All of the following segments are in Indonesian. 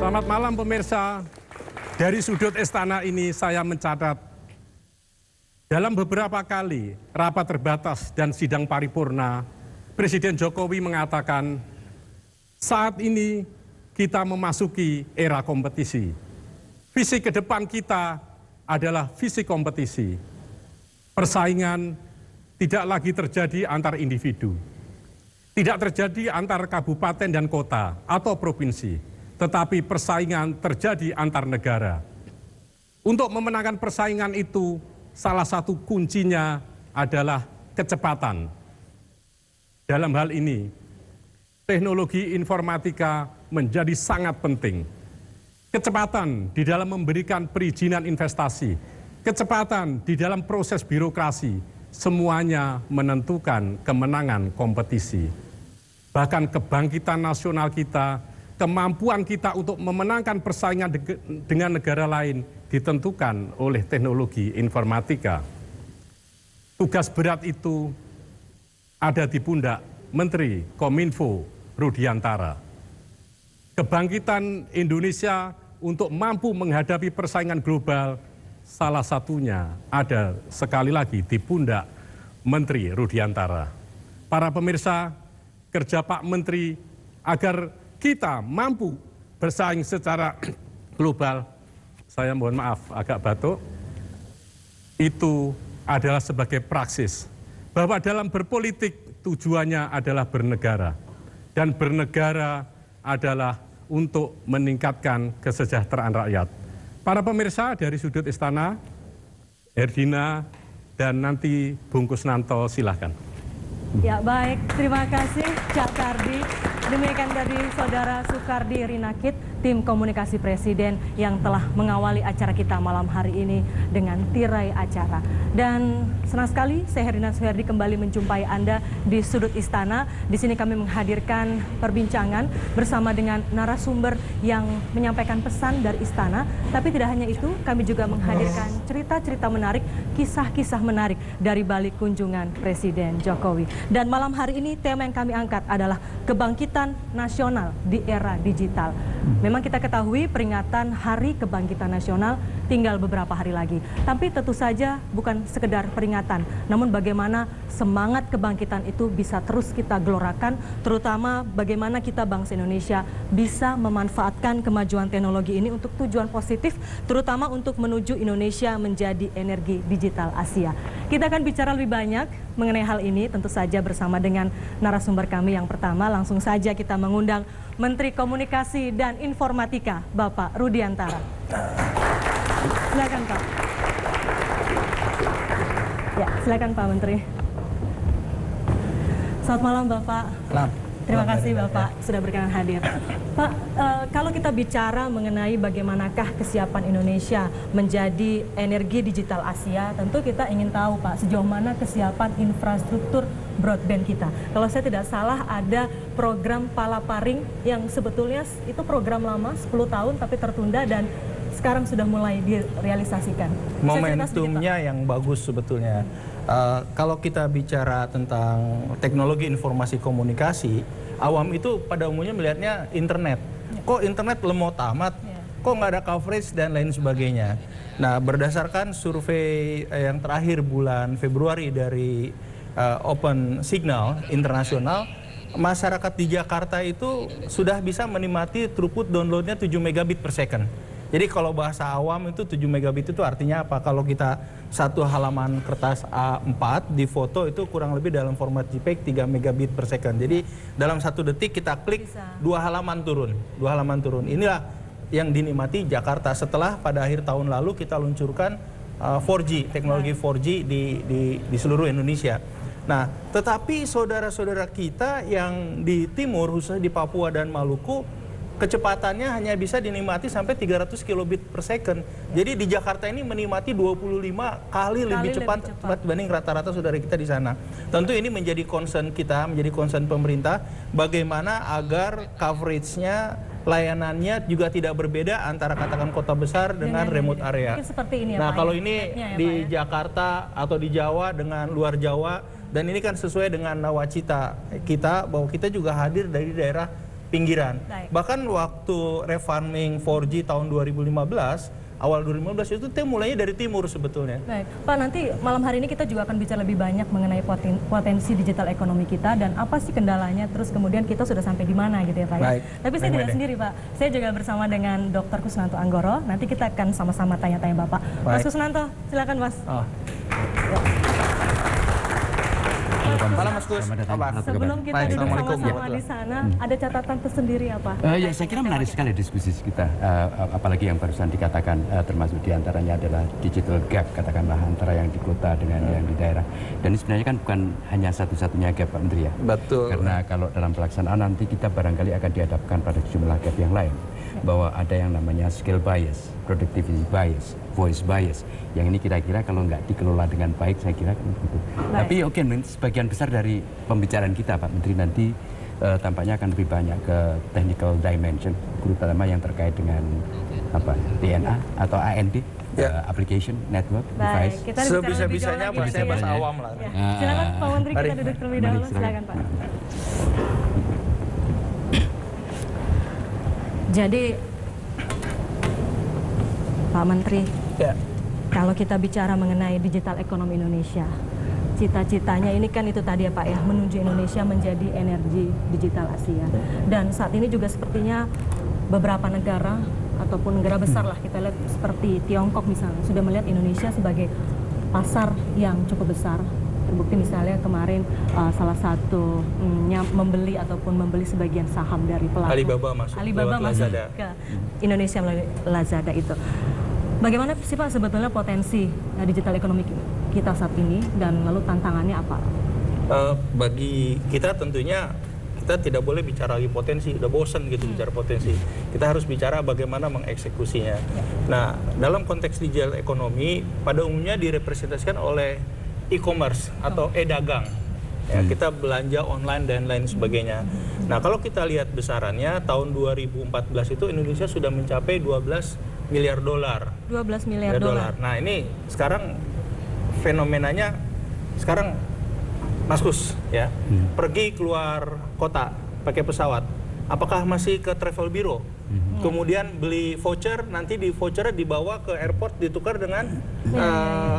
Selamat malam pemirsa. Dari sudut istana ini saya mencatat dalam beberapa kali rapat terbatas dan sidang paripurna, Presiden Jokowi mengatakan saat ini kita memasuki era kompetisi. Visi ke depan kita adalah visi kompetisi. Persaingan tidak lagi terjadi antar individu. Tidak terjadi antar kabupaten dan kota atau provinsi. Tetapi persaingan terjadi antar negara. Untuk memenangkan persaingan itu, salah satu kuncinya adalah kecepatan. Dalam hal ini, teknologi informatika menjadi sangat penting. Kecepatan di dalam memberikan perizinan investasi, kecepatan di dalam proses birokrasi, semuanya menentukan kemenangan kompetisi. Bahkan kebangkitan nasional kita, kemampuan kita untuk memenangkan persaingan dengan negara lain ditentukan oleh teknologi informatika. Tugas berat itu ada di pundak Menteri Kominfo Rudiantara. Kebangkitan Indonesia untuk mampu menghadapi persaingan global salah satunya ada sekali lagi di pundak Menteri Rudiantara. Para pemirsa, kerja Pak Menteri agar kita mampu bersaing secara global, saya mohon maaf agak batuk, itu adalah sebagai praksis. Bahwa dalam berpolitik tujuannya adalah bernegara. Dan bernegara adalah untuk meningkatkan kesejahteraan rakyat. Para pemirsa dari sudut istana, Herdina, dan nanti Bung Kusnanto silahkan. Ya baik, terima kasih Cak Kardi. Demikian tadi Saudara Soekardi Rinakit, tim komunikasi Presiden yang telah mengawali acara kita malam hari ini dengan tirai acara. Dan senang sekali saya Herina Suherdi kembali menjumpai Anda di sudut istana. Di sini kami menghadirkan perbincangan bersama dengan narasumber yang menyampaikan pesan dari istana. Tapi tidak hanya itu, kami juga menghadirkan cerita-cerita menarik, kisah-kisah menarik dari balik kunjungan Presiden Jokowi. Dan malam hari ini tema yang kami angkat adalah kebangkitan nasional di era digital. Memang kita ketahui peringatan Hari Kebangkitan Nasional tinggal beberapa hari lagi. Tapi tentu saja bukan sekedar peringatan, namun bagaimana semangat kebangkitan itu bisa terus kita gelorakan, terutama bagaimana kita bangsa Indonesia bisa memanfaatkan kemajuan teknologi ini untuk tujuan positif, terutama untuk menuju Indonesia menjadi energi digital Asia. Kita akan bicara lebih banyak mengenai hal ini tentu saja bersama dengan narasumber kami yang pertama. Langsung saja kita mengundang Menteri Komunikasi dan Informatika, Bapak Rudiantara. Silakan Pak. Ya, silakan Pak Menteri. Selamat malam Bapak. Selamat. Terima kasih Bapak sudah berkenan hadir. Pak, kalau kita bicara mengenai bagaimanakah kesiapan Indonesia menjadi energi digital Asia, tentu kita ingin tahu Pak, sejauh mana kesiapan infrastruktur broadband kita. Kalau saya tidak salah ada program Palaparing yang sebetulnya itu program lama 10 tahun tapi tertunda dan sekarang sudah mulai direalisasikan. Momentumnya yang bagus sebetulnya. Kalau kita bicara tentang teknologi informasi komunikasi, awam itu pada umumnya melihatnya internet. Kok internet lemot amat? Kok nggak ada coverage dan lain sebagainya. Nah, berdasarkan survei yang terakhir bulan Februari dari Open Signal Internasional, masyarakat di Jakarta itu sudah bisa menikmati throughput downloadnya 7 megabit per second. Jadi kalau bahasa awam itu 7 megabit itu artinya apa? Kalau kita satu halaman kertas A4 di foto itu kurang lebih dalam format JPEG 3 megabit per second. Jadi dalam 1 detik kita klik 2 halaman turun. 2 halaman turun. Inilah yang dinikmati Jakarta setelah pada akhir tahun lalu kita luncurkan 4G, teknologi 4G di seluruh Indonesia. Nah, tetapi saudara-saudara kita yang di timur, khususnya di Papua dan Maluku, kecepatannya hanya bisa dinikmati sampai 300 kilobit per second. Jadi di Jakarta ini menikmati 25 kali lebih cepat dibanding rata-rata saudara kita di sana. Tentu ini menjadi concern kita, menjadi concern pemerintah, bagaimana agar coveragenya, layanannya juga tidak berbeda antara katakan kota besar dengan remote area. Seperti ini ya, nah, Pak, kalau ini di Jakarta atau di Jawa dengan luar Jawa, dan ini kan sesuai dengan nawacita kita bahwa kita juga hadir dari daerah pinggiran. Baik. Bahkan waktu refarming 4G tahun 2015, awal 2015 itu mulainya dari timur sebetulnya. Baik, Pak, nanti malam hari ini kita juga akan bicara lebih banyak mengenai potensi digital ekonomi kita dan apa sih kendalanya, terus kemudian kita sudah sampai di mana gitu ya Pak ya. Baik. Tapi saya tidak sendiri Pak, saya juga bersama dengan Dr. Kusnanto Anggoro, nanti kita akan sama-sama tanya-tanya Bapak. Mas Kusnanto, silakan Mas. Oh. Malam Mas Kus. Sebelum kita duduk sama-sama di sana, ada catatan tersendiri apa? Ya, saya kira menarik sekali diskusi kita, apalagi yang barusan dikatakan, termasuk diantaranya adalah digital gap, katakanlah antara yang di kota dengan yang di daerah. Dan ini sebenarnya kan bukan hanya satu-satunya gap Pak Menteri ya. Betul. Karena kalau dalam pelaksanaan nanti kita barangkali akan dihadapkan pada sejumlah gap yang lain. Bahwa ada yang namanya skill bias, productivity bias, voice bias. Yang ini kira-kira kalau nggak dikelola dengan baik, saya kira kan begitu. Tapi oke, sebagian besar dari pembicaraan kita Pak Menteri nanti tampaknya akan lebih banyak ke technical dimension, terutama yang terkait dengan apa DNA atau AND, application network device. Sebisa-bisanya bahasa awam lah. Ya. Silakan Pak Menteri, kita duduk terlebih dahulu. Silakan Pak. Jadi Pak Menteri, kalau kita bicara mengenai digital ekonomi Indonesia, cita-citanya ini kan itu tadi ya Pak ya, menuju Indonesia menjadi energi digital Asia. Dan saat ini juga sepertinya beberapa negara ataupun negara besar lah, kita lihat seperti Tiongkok misalnya, sudah melihat Indonesia sebagai pasar yang cukup besar. Terbukti misalnya kemarin salah satu membeli ataupun membeli sebagian saham dari pelaku Alibaba masuk ke Indonesia melalui Lazada itu. Bagaimana sih Pak sebetulnya potensi digital ekonomi kita saat ini dan lalu tantangannya apa? Bagi kita tentunya kita tidak boleh bicara lagi potensi, udah bosan gitu bicara potensi. Kita harus bicara bagaimana mengeksekusinya. Nah, dalam konteks digital ekonomi pada umumnya direpresentasikan oleh e-commerce atau e-dagang. Ya, kita belanja online dan lain sebagainya. Nah, kalau kita lihat besarannya tahun 2014 itu Indonesia sudah mencapai 12 miliar dolar. 12 miliar dolar. Nah, ini sekarang fenomenanya sekarang Mas Kus ya, pergi keluar kota pakai pesawat, apakah masih ke travel bureau? Kemudian beli voucher, nanti di vouchernya dibawa ke airport ditukar dengan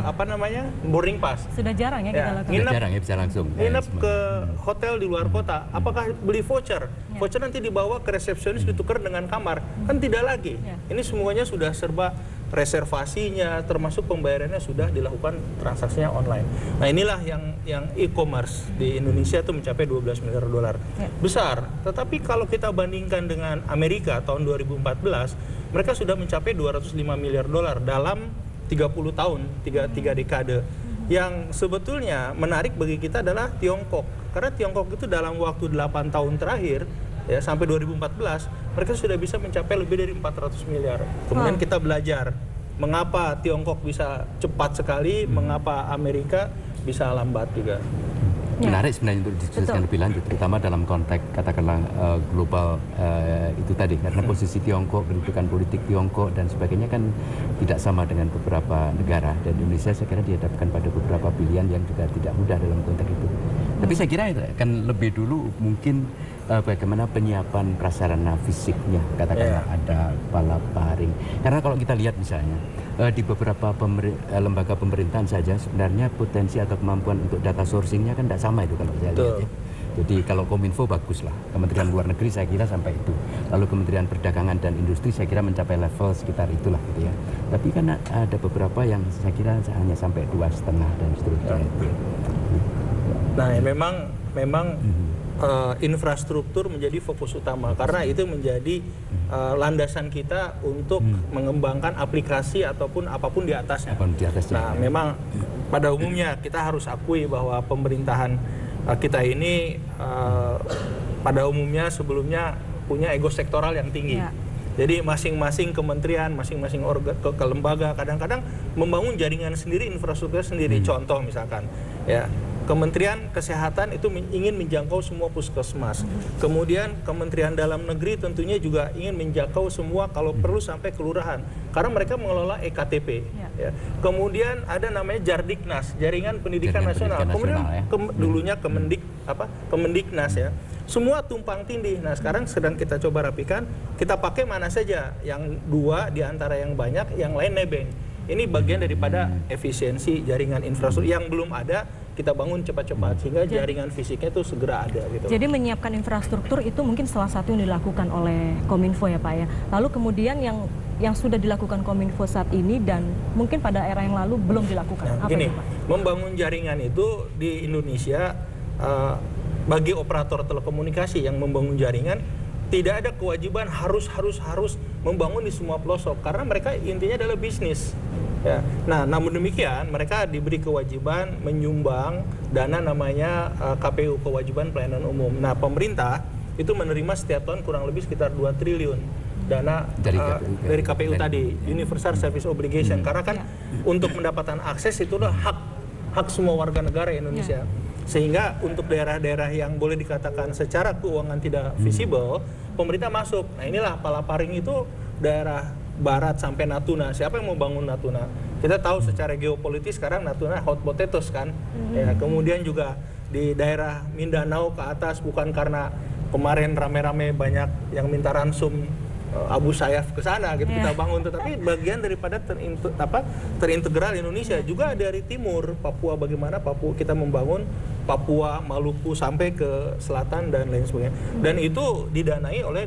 apa namanya, boarding pass. Sudah jarang ya kita lakukan. Sudah jarang ya bisa langsung. Nginep ke hotel di luar kota, apakah beli voucher? Voucher nanti dibawa ke resepsionis ditukar dengan kamar, kan tidak lagi. Ini semuanya sudah serba reservasinya, termasuk pembayarannya sudah dilakukan transaksinya online. Nah, inilah yang e-commerce di Indonesia itu mencapai 12 miliar dolar. Besar. Tetapi kalau kita bandingkan dengan Amerika tahun 2014, mereka sudah mencapai 205 miliar dolar dalam 30 tahun, 3 dekade. Yang sebetulnya menarik bagi kita adalah Tiongkok. Karena Tiongkok itu dalam waktu 8 tahun terakhir, ya sampai 2014 mereka sudah bisa mencapai lebih dari 400 miliar. Kemudian kita belajar mengapa Tiongkok bisa cepat sekali, mengapa Amerika bisa lambat juga. Menarik sebenarnya untuk diskusikan lebih lanjut, terutama dalam konteks katakanlah global itu tadi, karena posisi Tiongkok, kedudukan politik Tiongkok dan sebagainya kan tidak sama dengan beberapa negara, dan Indonesia saya kira dihadapkan pada beberapa pilihan yang juga tidak mudah dalam konteks itu. Tapi saya kira akan lebih dulu mungkin bagaimana penyiapan prasarana fisiknya, katakanlah ada palaparing. Karena kalau kita lihat misalnya di beberapa lembaga pemerintahan saja sebenarnya potensi atau kemampuan untuk data sourcingnya kan tidak sama itu kalau saya lihat ya. Jadi kalau Kominfo bagus lah, Kementerian Luar Negeri saya kira sampai itu. Lalu Kementerian Perdagangan dan Industri saya kira mencapai level sekitar itulah gitu ya. Tapi kan ada beberapa yang saya kira hanya sampai 2,5 dan seterusnya. Nah, memang infrastruktur menjadi fokus utama karena itu menjadi landasan kita untuk mengembangkan aplikasi ataupun apapun di atasnya. Nah, memang pada umumnya kita harus akui bahwa pemerintahan kita ini pada umumnya sebelumnya punya ego sektoral yang tinggi. Jadi masing-masing kementerian, masing-masing lembaga kadang-kadang membangun jaringan sendiri, infrastruktur sendiri. Contoh misalkan, ya Kementerian Kesehatan itu ingin menjangkau semua puskesmas. Kemudian Kementerian Dalam Negeri tentunya juga ingin menjangkau semua kalau perlu sampai kelurahan. Karena mereka mengelola EKTP. Ya. Kemudian ada namanya Jardiknas, Jaringan Pendidikan Nasional. Kemudian dulunya Kemendiknas ya. semua tumpang tindih. Nah sekarang sedang kita coba rapikan, kita pakai mana saja, yang 2 di antara yang banyak, yang lain nebeng. Ini bagian daripada efisiensi jaringan infrastruktur yang belum ada, kita bangun cepat-cepat sehingga jaringan fisiknya itu segera ada gitu. Jadi menyiapkan infrastruktur itu mungkin salah satu yang dilakukan oleh Kominfo ya Pak ya. Lalu kemudian yang sudah dilakukan Kominfo saat ini dan mungkin pada era yang lalu belum dilakukan. Nah, apa gini, itu, Pak? membangun jaringan itu di Indonesia bagi operator telekomunikasi yang membangun jaringan tidak ada kewajiban harus membangun di semua pelosok karena mereka intinya adalah bisnis. Ya. Nah, namun demikian mereka diberi kewajiban menyumbang dana namanya KPU, kewajiban pelayanan umum. Nah, pemerintah itu menerima setiap tahun kurang lebih sekitar 2 triliun dana dari KPU tadi, Universal Service Obligation. Karena kan untuk mendapatkan akses itu adalah hak semua warga negara Indonesia. Sehingga untuk daerah-daerah yang boleh dikatakan secara keuangan tidak visible, pemerintah masuk. Nah inilah Palaparing itu daerah barat sampai Natuna. Siapa yang mau bangun Natuna? Kita tahu secara geopolitis sekarang Natuna hot potatoes kan. Ya, kemudian juga di daerah Mindanao ke atas, bukan karena kemarin rame-rame banyak yang minta ransum Abu Sayyaf ke sana gitu, kita bangun, tetapi bagian daripada terintegral Indonesia. Juga dari timur Papua, bagaimana Papua kita membangun Papua, Maluku sampai ke selatan dan lain sebagainya. Dan itu didanai oleh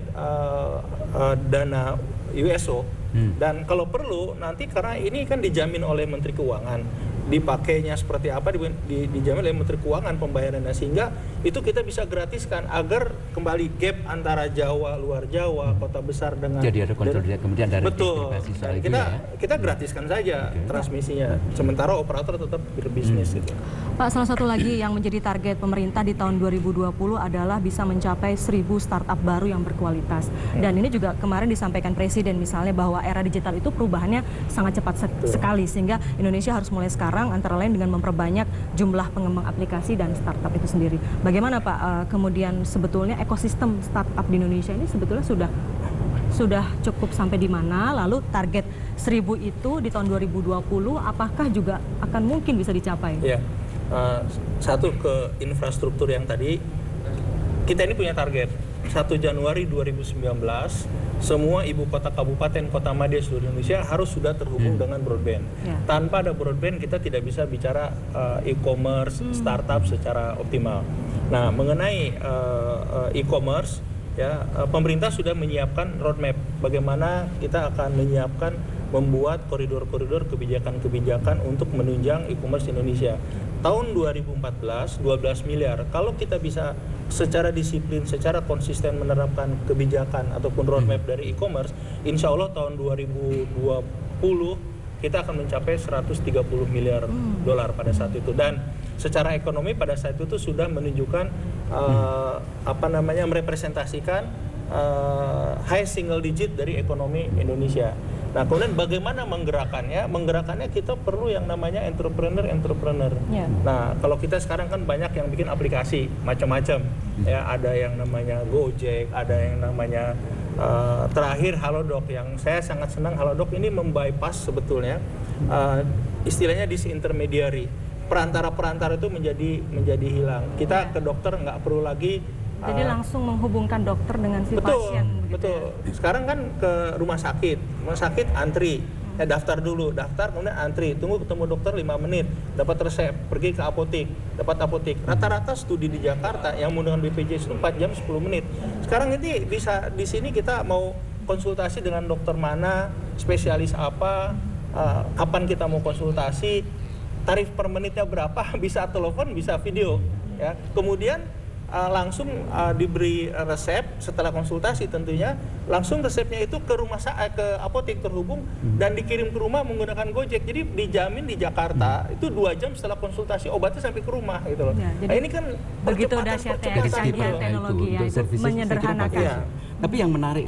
dana USO. Dan kalau perlu nanti, karena ini kan dijamin oleh Menteri Keuangan, dipakainya seperti apa dijamin oleh Menteri Keuangan pembayarannya, sehingga itu kita bisa gratiskan agar kembali gap antara Jawa, luar Jawa, kota besar dengan jadi ada konsolidasi kemudian dari betul. Dan kita gratiskan saja transmisinya, sementara operator tetap berbisnis gitu. Pak, salah satu lagi yang menjadi target pemerintah di tahun 2020 adalah bisa mencapai 1000 startup baru yang berkualitas. Dan ini juga kemarin disampaikan Presiden misalnya bahwa era digital itu perubahannya sangat cepat sekali, sehingga Indonesia harus mulai sekarang antara lain dengan memperbanyak jumlah pengembang aplikasi dan startup itu sendiri. Bagaimana Pak, kemudian sebetulnya ekosistem startup di Indonesia ini sebetulnya sudah cukup sampai di mana? Lalu target 1000 itu di tahun 2020 apakah juga akan mungkin bisa dicapai? Ya. Satu ke infrastruktur yang tadi, kita ini punya target 1 Januari 2019 semua ibu kota kabupaten kota madya seluruh Indonesia harus sudah terhubung dengan broadband. Tanpa ada broadband kita tidak bisa bicara e-commerce, startup secara optimal. Nah, mengenai e-commerce, ya, pemerintah sudah menyiapkan roadmap bagaimana kita akan menyiapkan membuat koridor-koridor kebijakan-kebijakan untuk menunjang e-commerce Indonesia. Tahun 2014 12 miliar. Kalau kita bisa secara disiplin, secara konsisten menerapkan kebijakan ataupun roadmap dari e-commerce, insya Allah tahun 2020 kita akan mencapai 130 miliar dolar pada saat itu. Dan secara ekonomi pada saat itu sudah menunjukkan merepresentasikan high single digit dari ekonomi Indonesia. Nah, kemudian bagaimana menggerakkannya? Menggerakkannya kita perlu yang namanya entrepreneur. Nah, kalau kita sekarang kan banyak yang bikin aplikasi macam-macam. Ya, ada yang namanya Gojek, ada yang namanya terakhir Halodoc, yang saya sangat senang. Halodoc ini membypass sebetulnya istilahnya disintermediary. Perantara-perantara itu menjadi hilang. Kita ke dokter nggak perlu lagi jadi langsung menghubungkan dokter dengan si pasien. Betul. Sekarang kan ke rumah sakit antri, daftar dulu, kemudian antri, tunggu ketemu dokter 5 menit, dapat resep, pergi ke apotek, dapat apotek. Rata-rata studi di Jakarta yang menggunakan BPJS itu 4 jam 10 menit. Sekarang ini bisa di sini kita mau konsultasi dengan dokter mana, spesialis apa, kapan kita mau konsultasi, tarif per menitnya berapa, bisa telepon, bisa video, ya. Kemudian langsung diberi resep setelah konsultasi, tentunya langsung resepnya itu ke apotek terhubung dan dikirim ke rumah menggunakan Gojek. Jadi dijamin di Jakarta itu 2 jam setelah konsultasi obatnya sampai ke rumah gitu loh. Ya, nah, ini kan begitu dahsyatnya canggih teknologi ya, itu menyederhanakan. Tapi yang menarik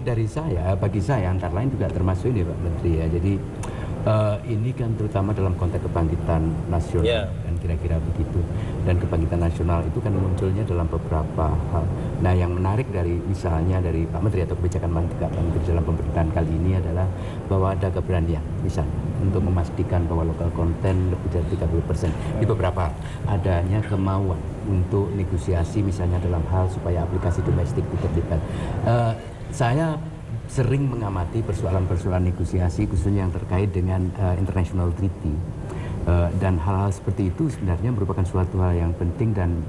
bagi saya antara lain juga termasuk ini Pak Menteri ya. Jadi Ini kan terutama dalam konteks kebangkitan nasional, kan kira-kira begitu. Dan kebangkitan nasional itu kan munculnya dalam beberapa hal. Nah, yang menarik dari misalnya dari Pak Menteri atau kebijakan Pak Menteri dalam pemerintahan kali ini adalah bahwa ada keberanian misalnya untuk memastikan bahwa lokal konten lebih dari 30%. Di beberapa adanya kemauan untuk negosiasi misalnya dalam hal supaya aplikasi domestik ditertibkan. Saya sering mengamati persoalan-persoalan negosiasi khususnya yang terkait dengan international treaty dan hal-hal seperti itu sebenarnya merupakan suatu hal yang penting dan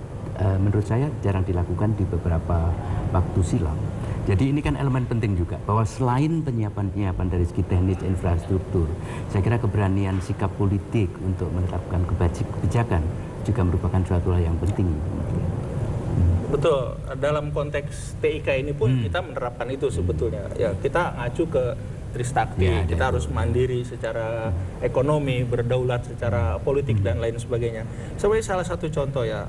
menurut saya jarang dilakukan di beberapa waktu silam. Jadi ini kan elemen penting juga bahwa selain penyiapan-penyiapan dari segi teknis infrastruktur, saya kira keberanian sikap politik untuk menetapkan kebijakan juga merupakan suatu hal yang penting. Betul, dalam konteks TIK ini pun kita menerapkan itu sebetulnya. Ya, kita ngacu ke Tristakti, kita harus mandiri secara ekonomi, berdaulat secara politik dan lain sebagainya. Sebagai salah satu contoh ya,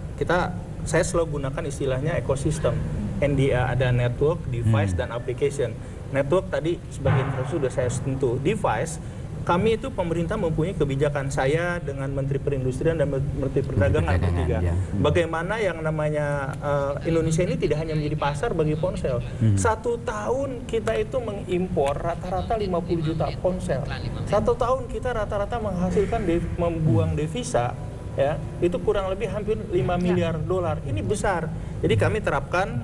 saya selalu gunakan istilahnya ekosistem. NDA ada network, device, dan application. Network tadi sebagai infrastruktur sudah saya sentuh. Device, kami itu pemerintah mempunyai kebijakan, saya dengan Menteri Perindustrian dan Menteri Perdagangan bertiga. Bagaimana yang namanya Indonesia ini tidak hanya menjadi pasar bagi ponsel. 1 tahun kita itu mengimpor rata-rata 50 juta ponsel. 1 tahun kita rata-rata menghasilkan membuang devisa, ya, itu kurang lebih hampir 5 miliar dolar. Ini besar. Jadi kami terapkan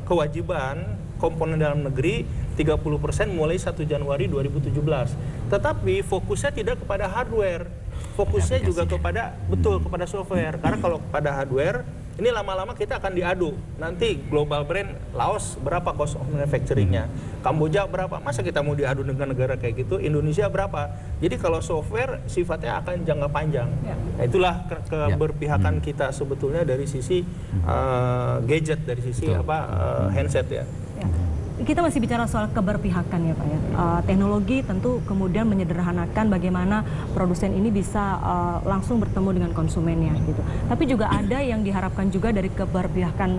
kewajiban komponen dalam negeri 30% mulai 1 Januari 2017. Tetapi fokusnya tidak kepada hardware, fokusnya juga kepada kepada software. Karena kalau kepada hardware, ini lama-lama kita akan diadu. Nanti global brand Laos berapa cost of manufacturingnya, Kamboja berapa, masa kita mau diadu dengan negara kayak gitu, Indonesia berapa. Jadi kalau software sifatnya akan jangka panjang. Nah, itulah keberpihakan kita sebetulnya dari sisi gadget, dari sisi handset ya. Kita masih bicara soal keberpihakan ya Pak ya. Teknologi tentu kemudian menyederhanakan bagaimana produsen ini bisa langsung bertemu dengan konsumennya gitu. Tapi juga ada yang diharapkan juga dari keberpihakan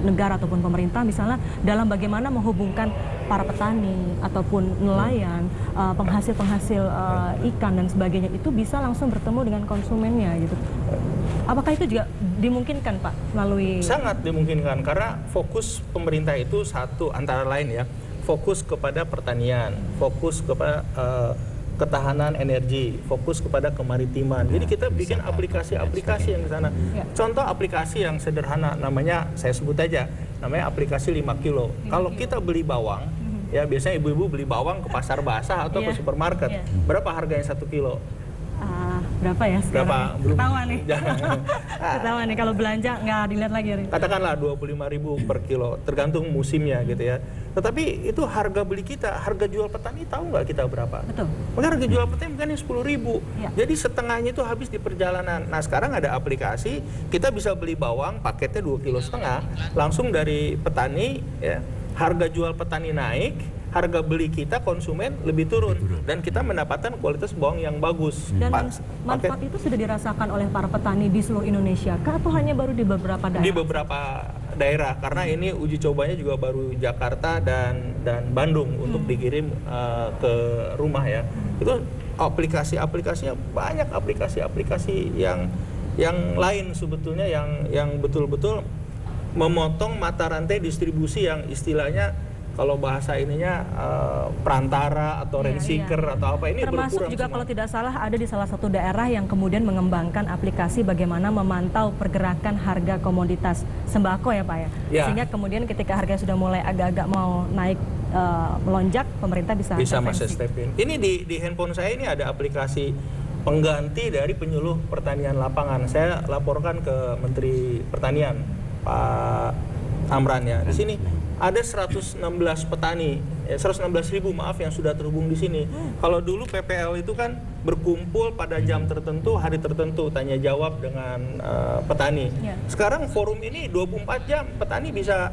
negara ataupun pemerintah, misalnya dalam bagaimana menghubungkan para petani ataupun nelayan, penghasil-penghasil ikan dan sebagainya itu bisa langsung bertemu dengan konsumennya gitu. Apakah itu juga dimungkinkan Pak melalui? Sangat dimungkinkan karena fokus pemerintah itu satu antara lain ya, fokus kepada pertanian, fokus kepada ketahanan energi, fokus kepada kemaritiman. Jadi kita bikin aplikasi-aplikasi yang di sana. Contoh aplikasi yang sederhana namanya, saya sebut aja, namanya aplikasi 5 kilo. Kalau kita beli bawang, ya biasanya ibu-ibu beli bawang ke pasar basah atau ke supermarket. Berapa harganya 1 kilo? Berapa ya sekarang? Ketahuan nih. Ketahuan nih kalau belanja nggak dilihat lagi. Katakanlah 25.000 per kilo, tergantung musimnya gitu ya. Tetapi itu harga beli kita, harga jual petani tahu nggak kita berapa? Betul. Maka harga jual petani mungkin 10.000. Jadi setengahnya itu habis di perjalanan. Nah sekarang ada aplikasi, kita bisa beli bawang paketnya 2,5 kilo, langsung dari petani ya. Harga jual petani naik, harga beli kita konsumen lebih turun dan kita mendapatkan kualitas bawang yang bagus. Dan manfaat itu sudah dirasakan oleh para petani di seluruh Indonesia kah atau hanya baru di beberapa daerah? Di beberapa daerah karena ini uji cobanya juga baru Jakarta dan Bandung untuk dikirim ke rumah ya. Itu aplikasinya banyak, aplikasi yang lain sebetulnya yang betul-betul memotong mata rantai distribusi yang istilahnya kalau bahasa ininya perantara atau rent seeker atau apa ini termasuk berkurang juga semua. Kalau tidak salah ada di salah satu daerah yang kemudian mengembangkan aplikasi bagaimana memantau pergerakan harga komoditas sembako ya Pak ya. Sehingga kemudian ketika harganya sudah mulai agak-agak mau naik melonjak, pemerintah bisa masuk step in. Ini di handphone saya ini ada aplikasi pengganti dari penyuluh pertanian lapangan. Saya laporkan ke Menteri Pertanian Pak Amran ya. Di sini ada 116 petani, 116.000 maaf yang sudah terhubung di sini. Kalau dulu PPL itu kan berkumpul pada jam tertentu, hari tertentu, tanya jawab dengan petani. Sekarang forum ini 24 jam, petani bisa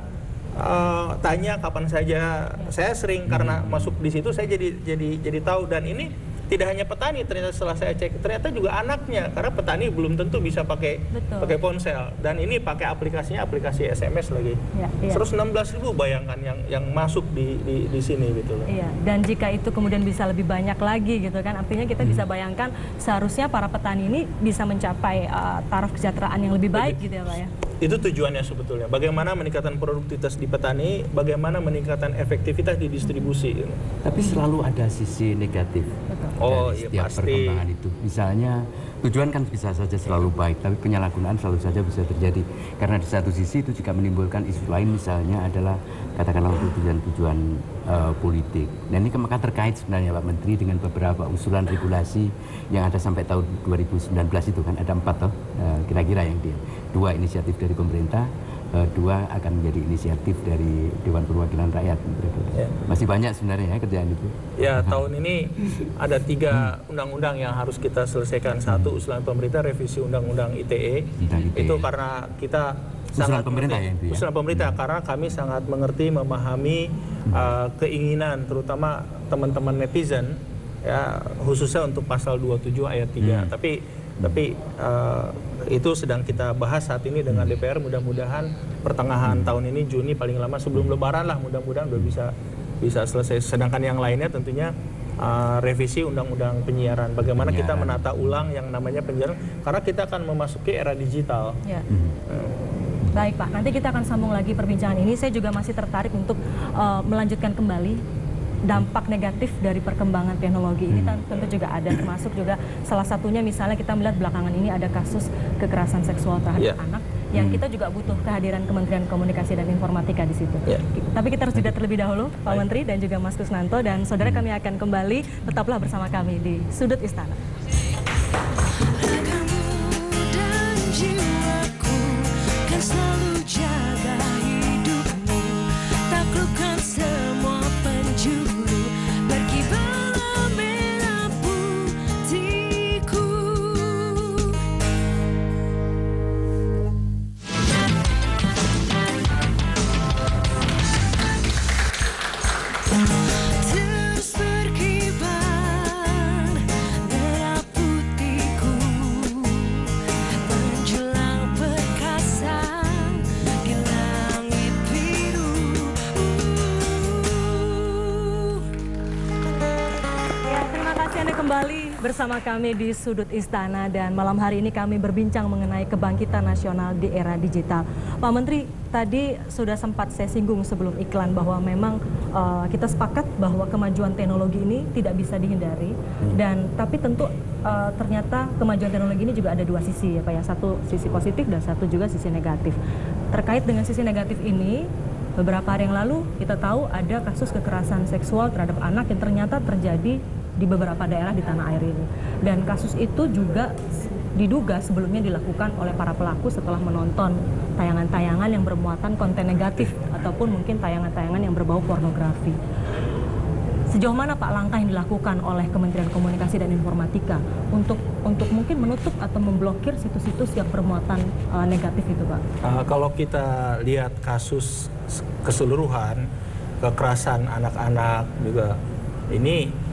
tanya kapan saja. Saya sering karena masuk di situ saya jadi tahu dan ini tidak hanya petani, ternyata setelah saya cek ternyata juga anaknya, karena petani belum tentu bisa pakai ponsel, dan ini pakai aplikasinya aplikasi SMS lagi. 116.000 bayangkan yang masuk di sini gitu loh. Iya, dan jika itu kemudian bisa lebih banyak lagi gitu kan, artinya kita bisa bayangkan seharusnya para petani ini bisa mencapai taraf kesejahteraan yang lebih baik gitu ya Pak ya. Itu tujuannya sebetulnya. Bagaimana meningkatkan produktivitas di petani, bagaimana meningkatkan efektivitas di distribusi. Gitu. Tapi selalu ada sisi negatif dari setiap perkembangan itu. Misalnya tujuan kan bisa saja selalu baik, tapi penyalahgunaan selalu saja bisa terjadi. Karena di satu sisi itu juga menimbulkan isu lain, misalnya adalah katakanlah untuk tujuan-tujuan politik. Dan ini maka terkait sebenarnya Pak Menteri dengan beberapa usulan regulasi yang ada sampai tahun 2019 itu kan ada 4 toh kira-kira yang dia 2 inisiatif dari pemerintah, 2 akan menjadi inisiatif dari Dewan Perwakilan Rakyat. Ya. Masih banyak sebenarnya ya kerjaan itu. Ya, tahun ini ada 3 undang-undang yang harus kita selesaikan. 1 usulan pemerintah revisi undang-undang ITE. Itu karena kita usulan pemerintah ya, itu ya? Usulan pemerintah karena kami sangat mengerti, memahami keinginan terutama teman-teman netizen ya, khususnya untuk pasal 27 ayat 3. Tapi itu sedang kita bahas saat ini dengan DPR. Mudah-mudahan pertengahan tahun ini, Juni paling lama sebelum Lebaran lah, mudah-mudahan udah bisa selesai. Sedangkan yang lainnya tentunya revisi undang-undang penyiaran. Bagaimana kita menata ulang yang namanya penyiaran, karena kita akan memasuki era digital. Ya. Baik Pak, nanti kita akan sambung lagi perbincangan ini. Saya juga masih tertarik untuk melanjutkan kembali dampak negatif dari perkembangan teknologi ini tentu juga ada, termasuk juga salah satunya misalnya kita melihat belakangan ini ada kasus kekerasan seksual terhadap anak yang kita juga butuh kehadiran Kementerian Komunikasi dan Informatika di situ. Tapi kita harus jeda terlebih dahulu Pak Menteri dan juga Mas Kusnanto, dan saudara kami akan kembali, tetaplah bersama kami di Sudut Istana. Selalu jaga hidupmu, taklukkan semua penjuru, berkibarlah merah putihku. Terus berkibar merah putihku, menjulang perkasa di langit biru. Ya, terima kasih Anda kembali bersama kami di Sudut Istana, dan malam hari ini kami berbincang mengenai kebangkitan nasional di era digital. Pak Menteri, tadi sudah sempat saya singgung sebelum iklan bahwa memang kita sepakat bahwa kemajuan teknologi ini tidak bisa dihindari, dan tapi tentu ternyata kemajuan teknologi ini juga ada 2 sisi ya Pak ya, satu sisi positif dan satu juga sisi negatif. Terkait dengan sisi negatif ini, beberapa hari yang lalu kita tahu ada kasus kekerasan seksual terhadap anak yang ternyata terjadi di beberapa daerah di tanah air ini. Dan kasus itu juga diduga sebelumnya dilakukan oleh para pelaku setelah menonton tayangan-tayangan yang bermuatan konten negatif ataupun mungkin tayangan-tayangan yang berbau pornografi. Sejauh mana Pak langkah yang dilakukan oleh Kementerian Komunikasi dan Informatika untuk mungkin menutup atau memblokir situs-situs yang bermuatan negatif itu Pak? Kalau kita lihat kasus keseluruhan kekerasan anak-anak juga ini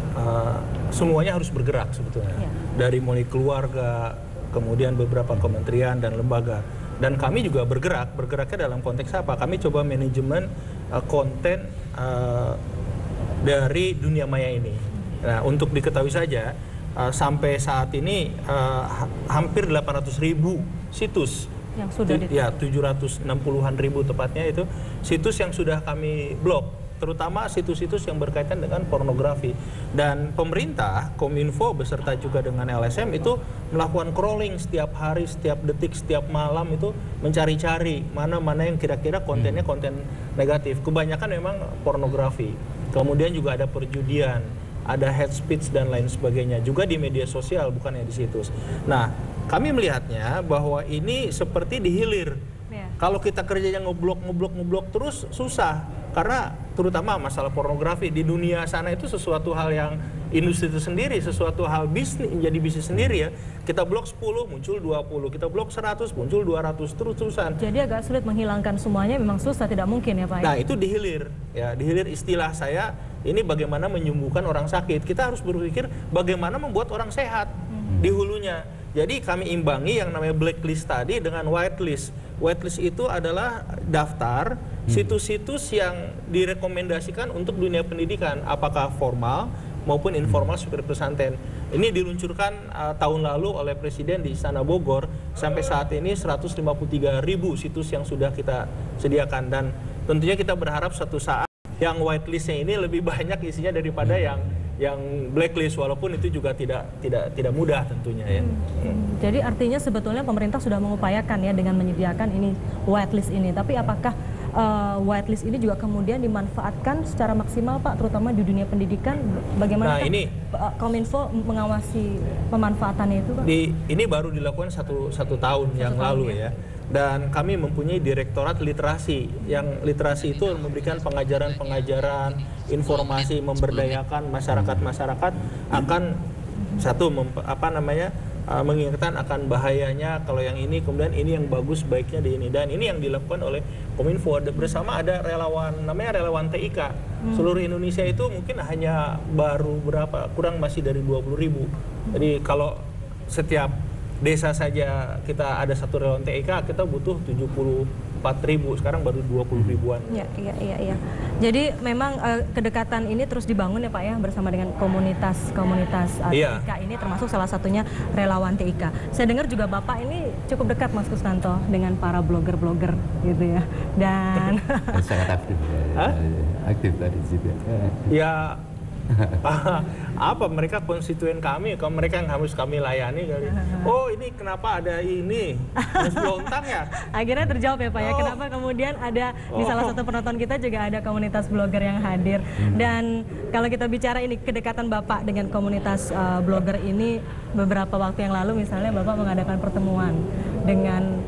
semuanya harus bergerak sebetulnya. Dari mulai keluarga, kemudian beberapa kementerian dan lembaga. Dan kami juga bergeraknya dalam konteks apa? Kami coba manajemen konten dari dunia maya ini. Nah, untuk diketahui saja, sampai saat ini hampir 800.000 situs. Yang sudah 760-an ribu tepatnya itu situs yang sudah kami blok, terutama situs-situs yang berkaitan dengan pornografi. Dan pemerintah, Kominfo beserta juga dengan LSM itu melakukan crawling setiap hari, setiap detik, setiap malam itu mencari-cari mana-mana yang kira-kira kontennya konten negatif. Kebanyakan memang pornografi. Kemudian juga ada perjudian, ada hate speech dan lain sebagainya. Juga di media sosial, bukan hanya di situs. Nah, kami melihatnya bahwa ini seperti dihilir. Kalau kita kerjanya ngeblok terus susah. Karena terutama masalah pornografi di dunia sana itu sesuatu hal yang industri itu sendiri, sesuatu hal bisnis, menjadi bisnis sendiri ya. Kita blok 10 muncul 20, kita blok 100 muncul 200 terus-terusan. Jadi agak sulit menghilangkan semuanya, memang susah, tidak mungkin ya Pak. Nah, itu dihilir. Ya, dihilir istilah saya ini bagaimana menyembuhkan orang sakit. Kita harus berpikir bagaimana membuat orang sehat di hulunya. Jadi kami imbangi yang namanya blacklist tadi dengan whitelist. Whitelist itu adalah daftar situs-situs yang direkomendasikan untuk dunia pendidikan, apakah formal maupun informal seperti pesantren. Ini diluncurkan tahun lalu oleh Presiden di Istana Bogor. Sampai saat ini 153.000 situs yang sudah kita sediakan, dan tentunya kita berharap suatu saat yang whitelistnya ini lebih banyak isinya daripada yang blacklist, walaupun itu juga tidak mudah tentunya ya. Jadi artinya sebetulnya pemerintah sudah mengupayakan ya dengan menyediakan ini whitelist ini. Tapi apakah whitelist ini juga kemudian dimanfaatkan secara maksimal Pak, terutama di dunia pendidikan? Bagaimana Kominfo mengawasi pemanfaatannya itu Pak? Ini baru dilakukan satu tahun yang lalu ya. Dan kami mempunyai direktorat literasi, yang literasi itu memberikan pengajaran-pengajaran, informasi, memberdayakan masyarakat akan mengingatkan akan bahayanya kalau yang ini, kemudian ini yang bagus baiknya di ini. Dan ini yang dilakukan oleh Kominfo bersama ada relawan, namanya relawan TIK. Seluruh Indonesia itu mungkin hanya baru kurang masih dari 20.000. Jadi kalau setiap desa saja kita ada satu relawan TIK, kita butuh 74.000, sekarang baru 20 ribuan. Iya. Jadi memang kedekatan ini terus dibangun ya Pak ya, bersama dengan komunitas TIK ini, termasuk salah satunya relawan TIK. Saya dengar juga Bapak ini cukup dekat Mas Kusnanto dengan para blogger-blogger gitu ya. Dan sangat aktif. Aktif tadi situ. Ya. Apa mereka konstituen kami, kalau mereka yang harus kami layani kali. Oh ini kenapa ada ini Mas Blontang ya? Akhirnya terjawab ya Pak ya, kenapa kemudian ada di salah satu penonton kita juga ada komunitas blogger yang hadir. Dan kalau kita bicara ini kedekatan Bapak dengan komunitas blogger ini, beberapa waktu yang lalu misalnya Bapak mengadakan pertemuan dengan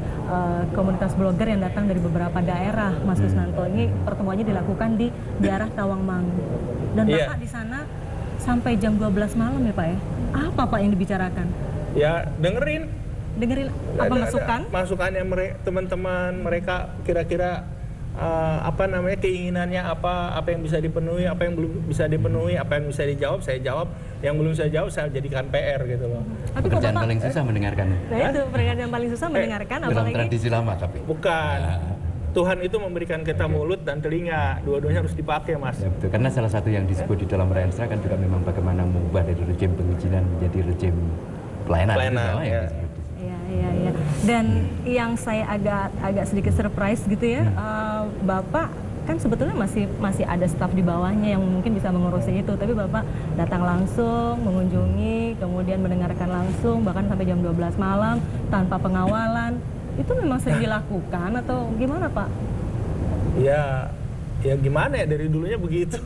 komunitas blogger yang datang dari beberapa daerah, Mas Kusnanto. Ini pertemuannya dilakukan di arah Tawangmangu. Dan Bapak di sana sampai jam 12 malam ya Pak ya. Apa Pak yang dibicarakan? Ya dengerin apa masukan? Masukannya teman-teman mereka, kira-kira keinginannya apa yang bisa dipenuhi, apa yang belum bisa dipenuhi, apa yang bisa dijawab saya jawab, yang belum saya jawab saya jadikan PR gitu loh. Pekerjaan paling susah mendengarkan. Nah itu pekerjaan paling susah mendengarkan, dalam apalagi tradisi lama tapi. Bukan. Tuhan itu memberikan kita mulut dan telinga, dua-duanya harus dipakai Mas. Ya, betul. Karena salah satu yang disebut di dalam Renstra kan juga memang bagaimana mengubah dari rejim pengizinan menjadi rejim pelayanan. Ya. Iya. Dan yang saya agak sedikit surprise gitu ya, Bapak kan sebetulnya masih ada staf di bawahnya yang mungkin bisa mengurusi itu, tapi Bapak datang langsung, mengunjungi, kemudian mendengarkan langsung, bahkan sampai jam 12 malam tanpa pengawalan. Itu memang sering dilakukan atau gimana Pak? Ya gimana ya, dari dulunya begitu.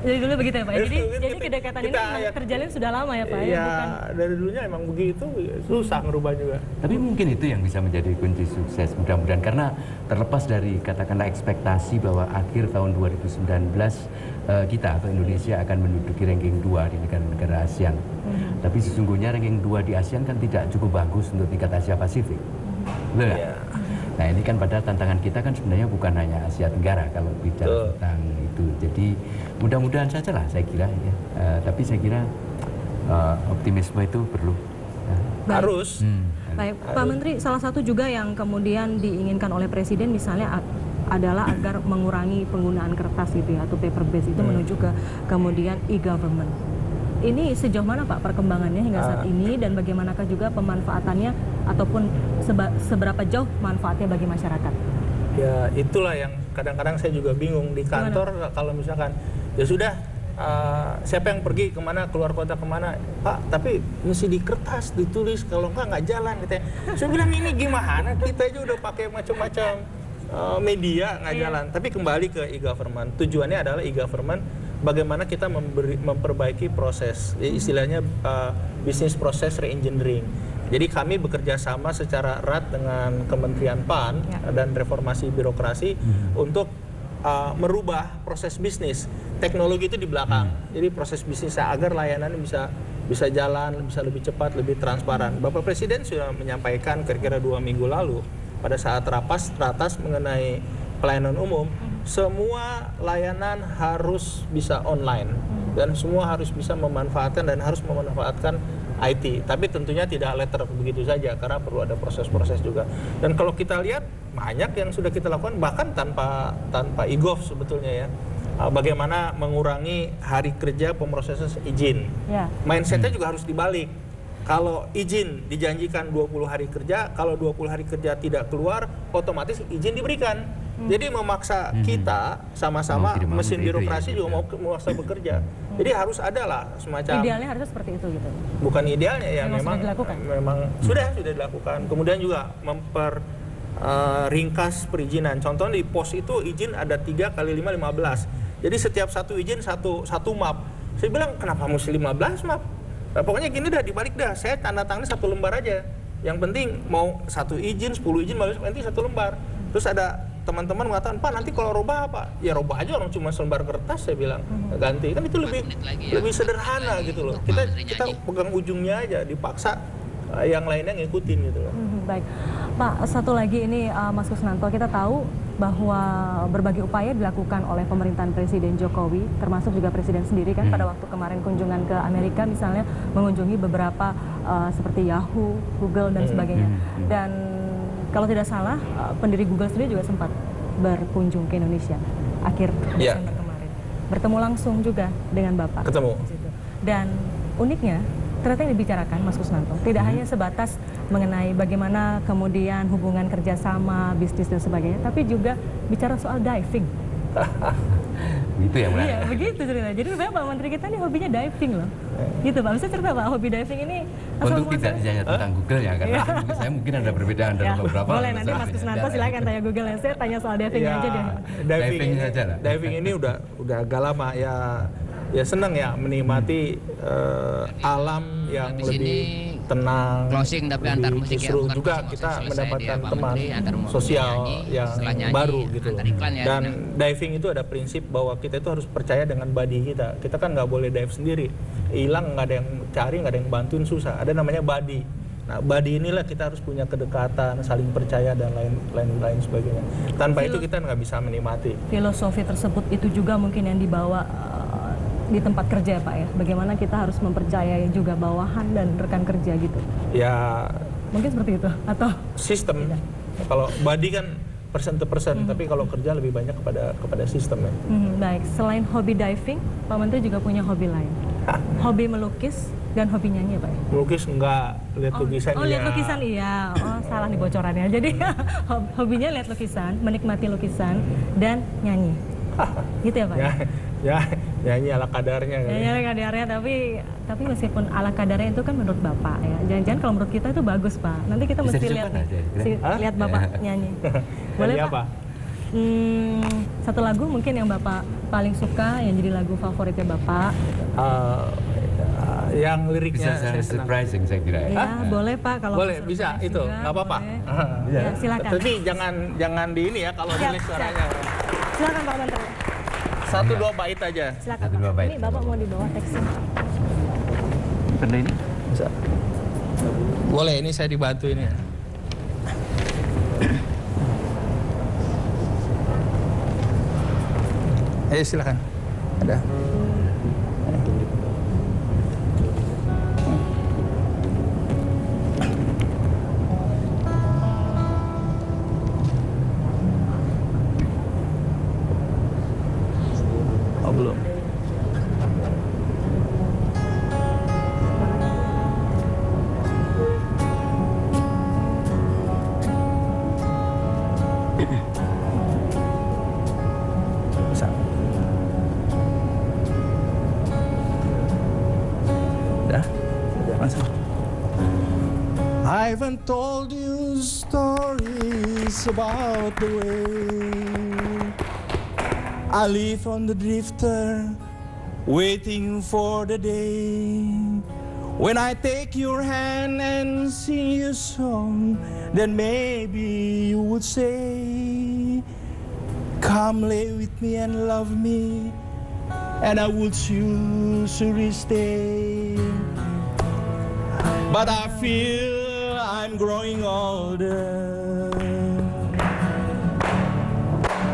Dari dulu begitu ya Pak? Jadi kedekatan ini memang terjalin sudah lama ya Pak? Ya dari dulunya emang begitu, susah ngerubah juga. Tapi mungkin itu yang bisa menjadi kunci sukses mudah-mudahan, karena terlepas dari katakanlah ekspektasi bahwa akhir tahun 2019 kita atau Indonesia akan menduduki ranking 2 di negara-negara ASEAN. Tapi sesungguhnya ranking 2 di ASEAN kan tidak cukup bagus untuk tingkat Asia Pasifik. Betul nggak? Nah ini kan padahal tantangan kita kan sebenarnya bukan hanya Asia Tenggara kalau bicara tentang itu. Jadi mudah-mudahan saja lah saya kira ya. Tapi saya kira optimisme itu perlu. Harus. Baik, Pak Menteri, salah satu juga yang kemudian diinginkan oleh Presiden misalnya adalah agar mengurangi penggunaan kertas gitu ya, atau paper base itu menuju ke kemudian e-government. Ini sejauh mana Pak perkembangannya hingga saat ini, dan bagaimanakah juga pemanfaatannya ataupun seberapa jauh manfaatnya bagi masyarakat? Ya itulah yang kadang-kadang saya juga bingung di kantor. Kalau misalkan ya sudah siapa yang pergi kemana, keluar kota kemana, Pak, tapi mesti di kertas ditulis, kalau nggak jalan gitu ya. Saya bilang ini gimana, kita aja udah pakai macam-macam media nggak jalan. Tapi kembali ke e-government, tujuannya adalah e-government bagaimana kita memperbaiki proses, istilahnya business process re-engineering. Jadi kami bekerja sama secara erat dengan Kementerian PAN dan reformasi birokrasi untuk merubah proses bisnis. Teknologi itu di belakang. Jadi proses bisnis agar layanan bisa jalan, bisa lebih cepat, lebih transparan. Bapak Presiden sudah menyampaikan kira-kira 2 minggu lalu pada saat ratas mengenai pelayanan umum, semua layanan harus bisa online dan semua harus bisa memanfaatkan dan harus memanfaatkan IT. Tapi tentunya tidak letter begitu saja karena perlu ada proses-proses juga. Dan kalau kita lihat banyak yang sudah kita lakukan bahkan tanpa e-gov sebetulnya ya. Bagaimana mengurangi hari kerja pemrosesan izin. Ya. Mindsetnya juga harus dibalik. Kalau izin dijanjikan 20 hari kerja, kalau 20 hari kerja tidak keluar, otomatis izin diberikan. Jadi memaksa kita sama-sama mesin birokrasi juga mau memaksa bekerja. Jadi harus ada lah semacam. Idealnya harusnya seperti itu gitu. Bukan idealnya ya, memang sudah dilakukan. Kemudian juga ringkas perizinan. Contohnya di pos itu izin ada 3 kali 5, 15. Jadi setiap satu izin satu map. Saya bilang kenapa mesti 15 map? Nah, pokoknya gini dah, dibalik dah. Saya tanda tangan 1 lembar aja. Yang penting mau 1 izin, 10 izin, penting 1 lembar. Terus ada teman-teman mengatakan, Pak nanti kalau robah apa? Ya robah aja, orang cuma selembar kertas, saya bilang. Ganti. Kan itu lebih sederhana gitu loh. Kita pegang ujungnya aja, dipaksa yang lainnya ngikutin gitu loh. Baik. Pak, satu lagi ini Mas Kusnanto, kita tahu bahwa berbagai upaya dilakukan oleh pemerintahan Presiden Jokowi, termasuk juga Presiden sendiri kan pada waktu kemarin kunjungan ke Amerika misalnya mengunjungi beberapa seperti Yahoo, Google dan sebagainya. Dan kalau tidak salah pendiri Google sendiri juga sempat berkunjung ke Indonesia akhir Desember kemarin. Bertemu langsung juga dengan Bapak. Ketemu. Dan uniknya ternyata yang dibicarakan Mas Kusnanto tidak hanya sebatas mengenai bagaimana kemudian hubungan kerjasama, bisnis dan sebagainya, tapi juga bicara soal diving. Gitu ya, Mbak? Iya, begitu ceritanya. Jadi sebenarnya Pak Menteri kita ini hobinya diving loh. Gitu Pak, bisa cerita Pak, hobi diving ini untuk tidak hanya tentang Google ya, karena saya mungkin ada perbedaan dalam beberapa. Boleh, nanti Mas Kusnanto silakan tanya Google ya. Saya tanya soal diving aja deh. Diving saja lah. Diving ini udah agak lama ya senang ya menikmati alam yang lebih tenang, closing tapi antar musik justru juga kita mendapatkan teman sosial yang baru gitu. Dan diving itu ada prinsip bahwa kita itu harus percaya dengan body kita. Kita kan nggak boleh dive sendiri, hilang nggak ada yang cari, nggak ada yang bantuin, susah. Ada namanya body. Nah, body inilah kita harus punya kedekatan, saling percaya dan lain sebagainya. Tanpa itu kita nggak bisa menikmati. Filosofi tersebut itu juga mungkin yang dibawa di tempat kerja ya Pak ya, bagaimana kita harus mempercayai juga bawahan dan rekan kerja gitu. Ya mungkin seperti itu atau sistem. Kalau body kan person to person, tapi kalau kerja lebih banyak kepada sistem ya. Baik, selain hobi diving, Pak Menteri juga punya hobi lain. Hobi melukis dan hobi nyanyi ya Pak ya? Melukis enggak, lihat lukisan iya. Oh lihat lukisan iya, salah nih bocorannya. Jadi hobinya lihat lukisan, menikmati lukisan dan nyanyi. Gitu ya Pak? Ya, nyanyi ala kadarnya kan. Nyanyi ala kadarnya, tapi meskipun ala kadarnya itu kan menurut Bapak ya. Jangan-jangan kalau menurut kita itu bagus Pak. Nanti kita mesti lihat Bapak nyanyi. Boleh nyanyi Pak? Apa? Satu lagu mungkin yang Bapak paling suka, yang jadi lagu favoritnya Bapak. Yang liriknya bisa surprising saya kira ya. Ya, boleh Pak kalau boleh, bisa itu, nggak apa-apa. Ya, silakan. Tapi jangan di ini ya kalau nulis suaranya. Silakan Pak Menteri. 1-2 bait aja. Silakan 1-2 Pak. bait. Ini Bapak mau di bawah teksnya. Benda ini? Bisa. Boleh, ini saya dibantu ini. Ayo silakan. Ada. Oh, belum. Bisa. Udah? Udah masuk. I haven't told you stories about the way I live on the drifter, waiting for the day when I take your hand and sing you a song. Then maybe you would say, come lay with me and love me, and I would surely stay. But I feel I'm growing older.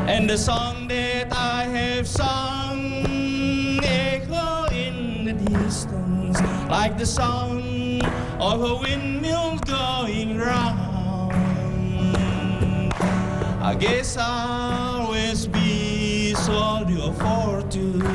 And the song that I have sung echo in the distance, like the sound of a windmill going round. I guess I'll always be soldier of fortune.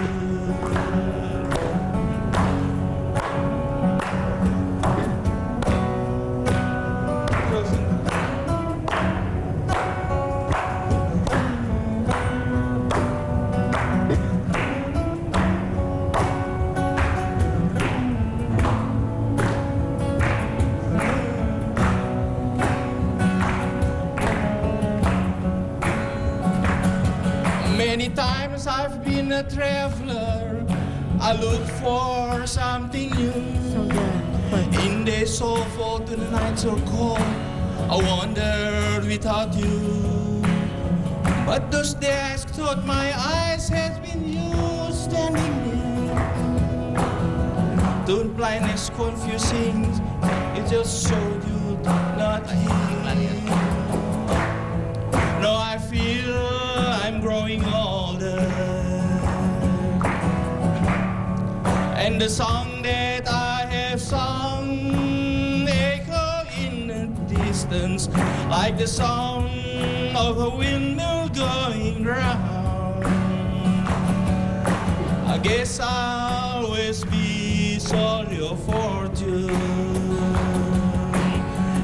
Many times I've been a traveler, I look for something new. In days so hot and the nights so cold, I wandered without you. But those days thought my eyes has been you standing there. Don't blindness confusing, it just showed you not here. No, I feel I'm growing older, and the song that I have sung echo in the distance, like the sound of a windmill going round. I guess I'll always be sorry of fortune.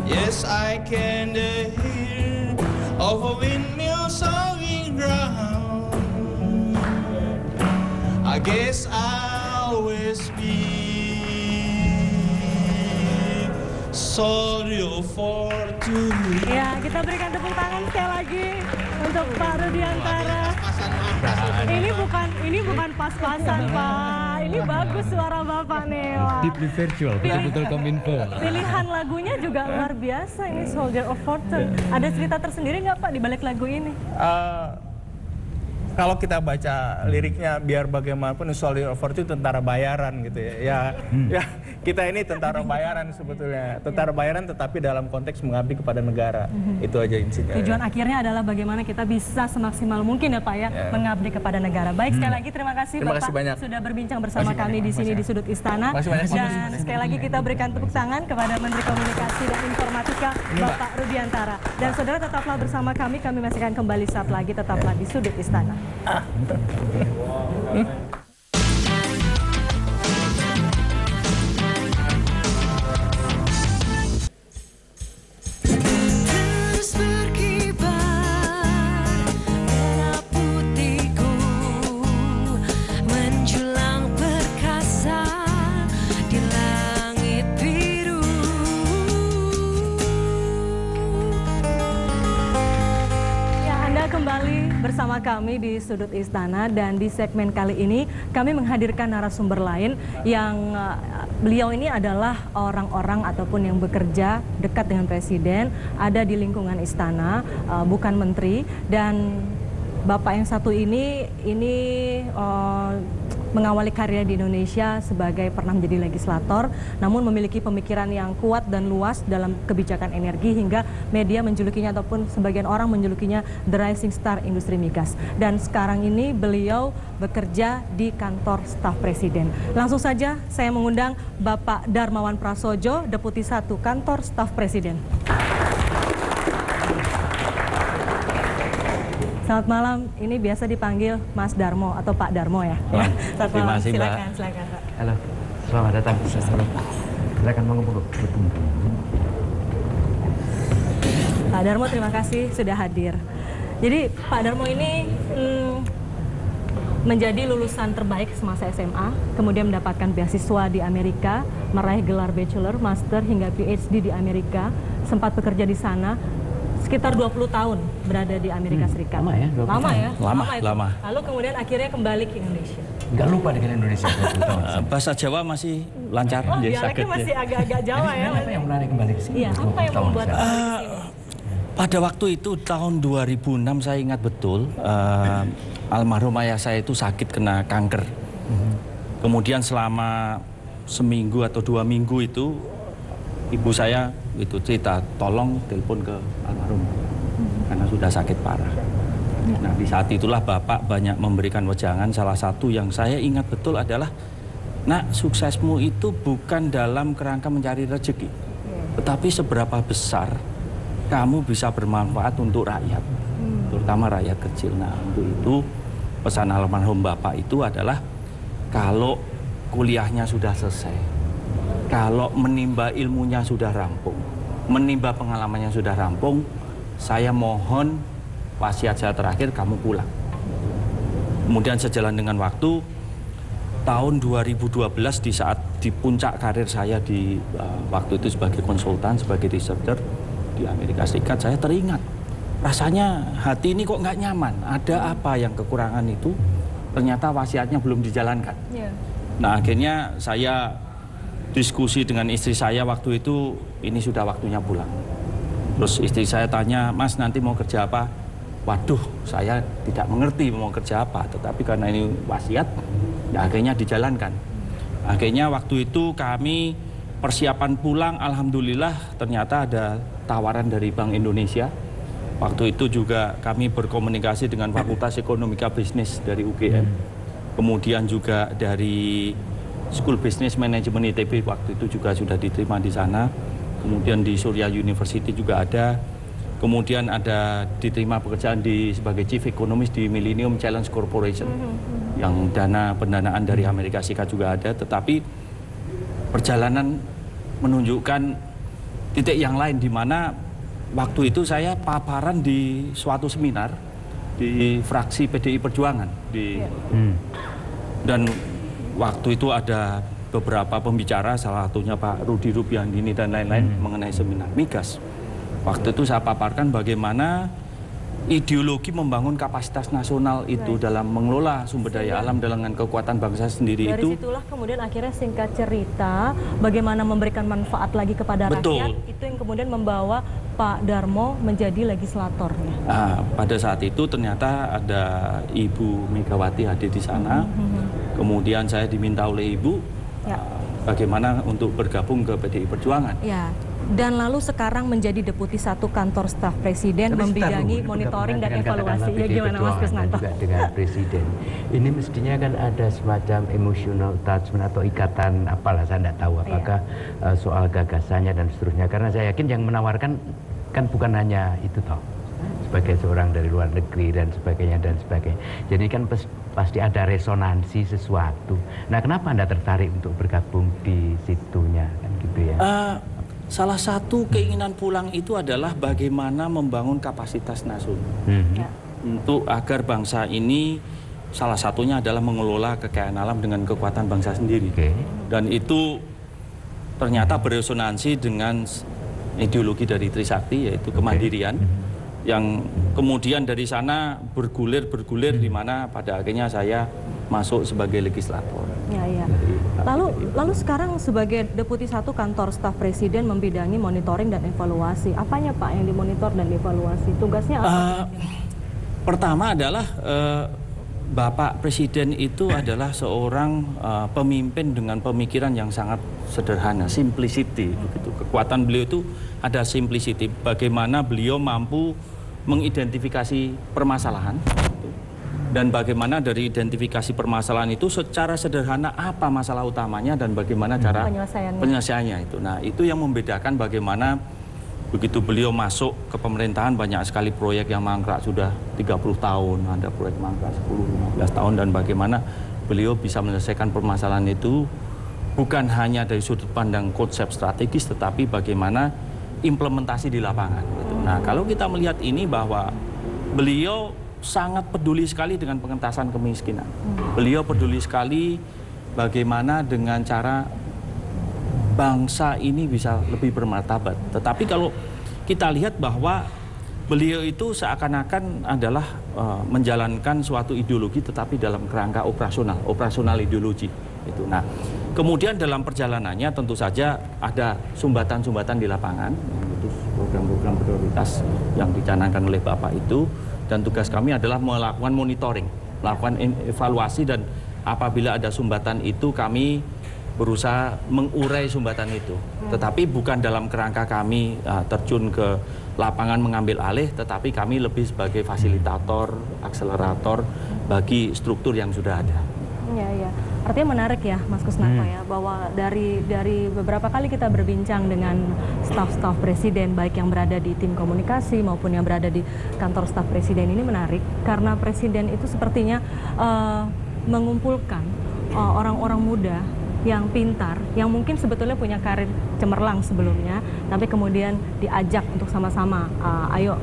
Yes, I can hear of a windmill sawing round. I guess I'll always be sorry of fortune. Ya, kita berikan tepuk tangan sekali lagi untuk Pak Rudiantara. Ini bukan pas-pasan, Pak. Ini bagus suara Bapak nih. Wah. Deeply virtual, betul-betul kominfo. Pilihan lagunya juga luar biasa, ini Soldier of Fortune. Ada cerita tersendiri nggak Pak di balik lagu ini? Kalau kita baca liriknya, biar bagaimanapun Soldier of Fortune tentara bayaran gitu ya. Ya kita ini tentara bayaran sebetulnya. Tentara bayaran tetapi dalam konteks mengabdi kepada negara. Itu aja intinya. Tujuan akhirnya adalah bagaimana kita bisa semaksimal mungkin ya Pak ya, mengabdi kepada negara. Baik, sekali lagi terima kasih Bapak banyak. sudah berbincang bersama kami di sini di Sudut Istana. Dan sekali lagi kita berikan tepuk tangan kepada Menteri Komunikasi dan Informatika Bapak Rudiantara. Dan saudara tetaplah bersama kami masih akan kembali saat lagi, tetaplah di Sudut Istana. Terus berkibar merah putihku, menjulang perkasa di langit biru. Ya, Anda kembali bersama kami di Sudut Istana, dan di segmen kali ini kami menghadirkan narasumber lain yang beliau ini adalah orang-orang ataupun yang bekerja dekat dengan Presiden, ada di lingkungan istana, bukan menteri. Dan Bapak yang satu ini mengawali karirnya di Indonesia sebagai pernah menjadi legislator, namun memiliki pemikiran yang kuat dan luas dalam kebijakan energi, hingga media menjulukinya ataupun sebagian orang menjulukinya The Rising Star industri migas. Dan sekarang ini beliau bekerja di kantor staf Presiden. Langsung saja saya mengundang Bapak Darmawan Prasojo, Deputi 1 Kantor Staf Presiden. Selamat malam, ini biasa dipanggil Mas Darmo atau Pak Darmo ya. Wah, Selamat terima malam, kasih, Mbak. silakan Pak. Halo, selamat datang. Silakan mengumpul. Pak Darmo, terima kasih sudah hadir. Jadi Pak Darmo ini menjadi lulusan terbaik semasa SMA, kemudian mendapatkan beasiswa di Amerika, meraih gelar bachelor, master hingga PhD di Amerika, sempat bekerja di sana. Sekitar 20 tahun berada di Amerika Serikat. Lama ya? 20 Lama tahun. ya? Lama. Itu. Lalu kemudian akhirnya kembali ke Indonesia. Nggak lupa dengan Indonesia. 20 tahun. Bahasa Jawa masih lancar. Oh, jadi dialeknya masih agak-agak Jawa ya. Apa yang menarik kembali ke sini? Iya, apa yang 20 tahun membuat sekarang? kembali ke sini? Pada waktu itu tahun 2006 saya ingat betul, almarhum ayah saya itu sakit kena kanker. Kemudian selama seminggu atau 2 minggu itu ibu saya itu cerita, tolong telepon ke almarhum karena sudah sakit parah. Nah, di saat itulah Bapak banyak memberikan wejangan. Salah satu yang saya ingat betul adalah, nak, suksesmu itu bukan dalam kerangka mencari rezeki, tetapi seberapa besar kamu bisa bermanfaat untuk rakyat, terutama rakyat kecil. Nah, untuk itu pesan almarhum Bapak itu adalah, kalau kuliahnya sudah selesai, kalau menimba ilmunya sudah rampung, menimba pengalamannya sudah rampung, saya mohon wasiat saya terakhir, kamu pulang. Kemudian sejalan dengan waktu, tahun 2012 di saat di puncak karir saya di waktu itu sebagai konsultan, sebagai researcher di Amerika Serikat, saya teringat rasanya hati ini kok nggak nyaman. Ada apa yang kekurangan itu? Ternyata wasiatnya belum dijalankan. Nah, akhirnya saya diskusi dengan istri saya waktu itu, ini sudah waktunya pulang. Terus istri saya tanya, Mas, nanti mau kerja apa? Waduh, saya tidak mengerti mau kerja apa, tetapi karena ini wasiat, ya akhirnya dijalankan. Akhirnya waktu itu kami persiapan pulang, alhamdulillah ternyata ada tawaran dari Bank Indonesia. Waktu itu juga kami berkomunikasi dengan Fakultas Ekonomika Bisnis dari UGM. Kemudian juga dari School Business Management ITB, waktu itu juga sudah diterima di sana. Kemudian di Surya University juga ada. Kemudian ada diterima pekerjaan sebagai Chief Economist di Millennium Challenge Corporation, yang pendanaan dari Amerika Serikat juga ada. Tetapi perjalanan menunjukkan titik yang lain, di mana waktu itu saya paparan di suatu seminar di fraksi PDI Perjuangan dan waktu itu ada beberapa pembicara, salah satunya Pak Rudi Rubiandini dan lain-lain mengenai seminar migas. Waktu itu saya paparkan bagaimana ideologi membangun kapasitas nasional itu dalam mengelola sumber daya alam dengan kekuatan bangsa sendiri. Dari situlah kemudian akhirnya singkat cerita bagaimana memberikan manfaat lagi kepada rakyat, itu yang kemudian membawa Pak Darmo menjadi legislatornya. Nah, pada saat itu ternyata ada Ibu Megawati hadir di sana. Kemudian saya diminta oleh Ibu bagaimana untuk bergabung ke PDI Perjuangan. Ya. Dan lalu sekarang menjadi Deputi 1 Kantor Staf Presiden, membidangi monitoring dan evaluasi. Ya, gimana Mas Kusnanto? Juga dengan Presiden. Ini mestinya kan ada semacam emotional attachment atau ikatan, apalah saya tidak tahu apakah soal gagasannya dan seterusnya. Karena saya yakin yang menawarkan kan bukan hanya itu toh, sebagai seorang dari luar negeri dan sebagainya dan sebagainya. Jadi kan pasti ada resonansi sesuatu. Nah, kenapa Anda tertarik untuk bergabung di situnya kan gitu ya? Salah satu keinginan pulang itu adalah bagaimana membangun kapasitas nasional untuk agar bangsa ini, salah satunya adalah mengelola kekayaan alam dengan kekuatan bangsa sendiri. Dan itu ternyata beresonansi dengan ideologi dari Trisakti, yaitu kemandirian, yang kemudian dari sana bergulir di mana pada akhirnya saya masuk sebagai legislator. Lalu sekarang sebagai Deputi 1 Kantor Staf Presiden membidangi monitoring dan evaluasi. Apanya Pak yang dimonitor dan dievaluasi? Tugasnya apa? Pertama adalah Bapak Presiden itu adalah seorang pemimpin dengan pemikiran yang sangat sederhana, simplicity. Begitu. Kekuatan beliau itu ada simplicity. Bagaimana beliau mampu mengidentifikasi permasalahan. Dan bagaimana dari identifikasi permasalahan itu secara sederhana apa masalah utamanya dan bagaimana cara penyelesaiannya itu. Nah, itu yang membedakan bagaimana begitu beliau masuk ke pemerintahan, banyak sekali proyek yang mangkrak sudah 30 tahun, ada proyek mangkrak 10-15 tahun, dan bagaimana beliau bisa menyelesaikan permasalahan itu bukan hanya dari sudut pandang konsep strategis, tetapi bagaimana implementasi di lapangan. Gitu. Nah, kalau kita melihat ini bahwa beliau sangat peduli sekali dengan pengentasan kemiskinan. Beliau peduli sekali bagaimana dengan cara bangsa ini bisa lebih bermartabat. Tetapi kalau kita lihat bahwa beliau itu seakan-akan adalah menjalankan suatu ideologi tetapi dalam kerangka operasional ideologi. Itu. Nah, kemudian dalam perjalanannya tentu saja ada sumbatan-sumbatan di lapangan, itu program-program prioritas yang dicanangkan oleh Bapak itu. Dan tugas kami adalah melakukan monitoring, melakukan evaluasi, dan apabila ada sumbatan itu kami berusaha mengurai sumbatan itu. Tetapi bukan dalam kerangka kami terjun ke lapangan mengambil alih, tetapi kami lebih sebagai fasilitator, akselerator bagi struktur yang sudah ada. Iya. Artinya menarik ya, Mas Kusnako ya, bahwa dari beberapa kali kita berbincang dengan staf-staf presiden, baik yang berada di tim komunikasi maupun yang berada di kantor staf presiden, ini menarik karena presiden itu sepertinya mengumpulkan orang-orang muda yang pintar, yang mungkin sebetulnya punya karir cemerlang sebelumnya, tapi kemudian diajak untuk sama-sama, ayo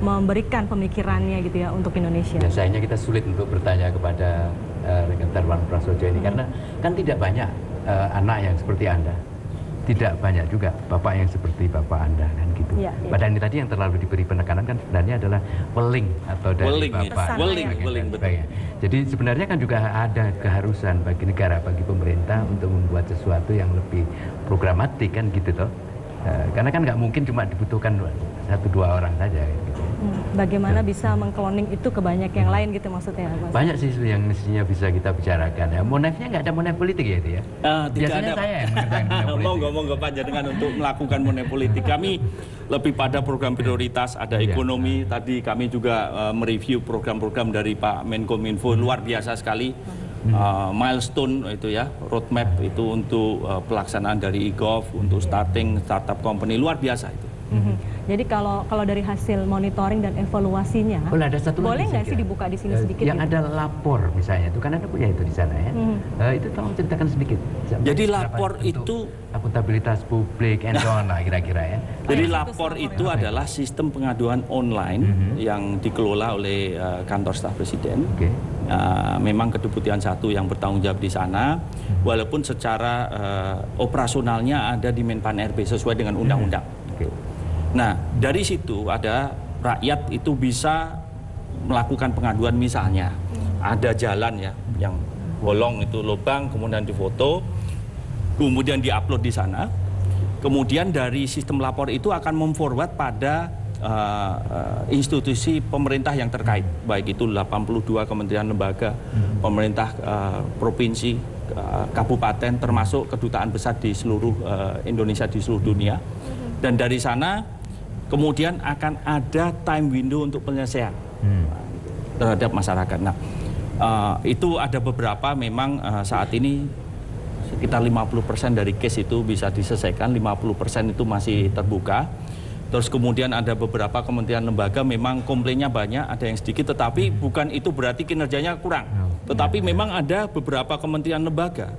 memberikan pemikirannya gitu ya untuk Indonesia. Ya, sayangnya kita sulit untuk bertanya kepada rekan Darwan Prasojo ini, karena kan tidak banyak anak yang seperti Anda, tidak banyak juga bapak yang seperti bapak Anda kan gitu. Ya. Padahal ini tadi yang terlalu diberi penekanan kan sebenarnya adalah weling atau dari bapak. Weling, betul. Jadi sebenarnya kan juga ada keharusan bagi negara, bagi pemerintah untuk membuat sesuatu yang lebih programatik kan gitu toh. Karena kan nggak mungkin cuma dibutuhkan 1-2 orang saja gitu. Bagaimana bisa mengkloning itu ke banyak yang lain gitu maksudnya, Mas? Banyak sih yang mestinya bisa kita bicarakan ya. Monefnya nggak ada monef politik ya itu ya? Biasanya ada. saya yang mengerjakan monef politik. Monggo Pak Jenengan untuk melakukan monef politik. Kami lebih pada program prioritas, ada ekonomi. Tadi kami juga mereview program-program dari Pak Menkominfo, luar biasa sekali. Milestone itu ya, roadmap itu untuk pelaksanaan dari e-gov, untuk startup company, luar biasa itu. Jadi kalau dari hasil monitoring dan evaluasinya, ada satu boleh lagi nggak sih dibuka di sini sedikit? Yang gitu? ada lapor misalnya, itu kan Anda punya itu di sana ya. Itu tolong ceritakan sedikit. Jadi lapor itu akuntabilitas publik, and so on lah kira-kira ya. Jadi lapor itu adalah sistem pengaduan online yang dikelola oleh kantor staf presiden. Memang Kedeputian 1 yang bertanggung jawab di sana, walaupun secara operasionalnya ada di Menpan RB sesuai dengan undang-undang. Nah, dari situ ada rakyat itu bisa melakukan pengaduan, misalnya ada jalan ya yang bolong itu lubang, kemudian difoto, kemudian diupload di sana. Kemudian dari sistem lapor itu akan memforward pada institusi pemerintah yang terkait, baik itu 82 kementerian lembaga, pemerintah provinsi, kabupaten, termasuk kedutaan besar di seluruh Indonesia, di seluruh dunia. Dan dari sana kemudian akan ada time window untuk penyelesaian terhadap masyarakat. Nah, itu ada beberapa memang saat ini sekitar 50% dari case itu bisa diselesaikan, 50% itu masih terbuka. Terus kemudian ada beberapa kementerian lembaga memang komplainnya banyak, ada yang sedikit, tetapi bukan itu berarti kinerjanya kurang. Tetapi memang ada beberapa kementerian lembaga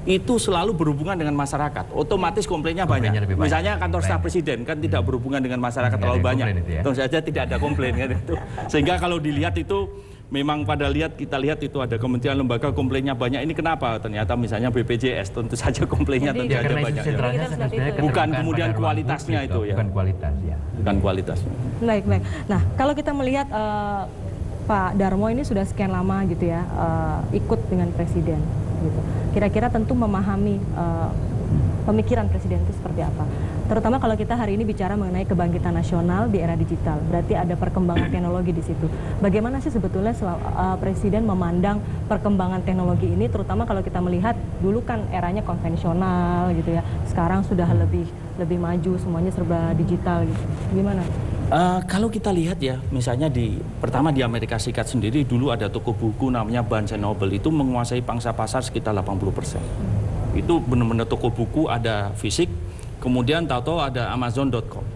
itu selalu berhubungan dengan masyarakat, otomatis komplainnya banyak. Misalnya kantor staf presiden kan tidak berhubungan dengan masyarakat terlalu banyak, tentu saja tidak ada komplain kan itu. Sehingga kalau dilihat itu memang kita lihat itu ada kementerian lembaga komplainnya banyak. Ini kenapa? Ternyata misalnya BPJS tentu saja komplainnya tentu saja banyak. Bukan kemudian kualitasnya itu ya. Bukan kualitas ya. Bukan kualitasnya. Baik. Nah, kalau kita melihat Pak Darmo ini sudah sekian lama gitu ya ikut dengan presiden gitu. Kira-kira tentu memahami pemikiran presiden itu seperti apa. Terutama kalau kita hari ini bicara mengenai kebangkitan nasional di era digital, berarti ada perkembangan teknologi di situ. Bagaimana sih sebetulnya presiden memandang perkembangan teknologi ini, terutama kalau kita melihat dulu kan eranya konvensional gitu ya, sekarang sudah lebih maju, semuanya serba digital gitu. Gimana? Kalau kita lihat ya, misalnya pertama di Amerika Serikat sendiri dulu ada toko buku namanya Barnes & Noble, itu menguasai pangsa pasar sekitar 80%. Itu benar-benar toko buku ada fisik, kemudian tahu-tahu ada Amazon.com.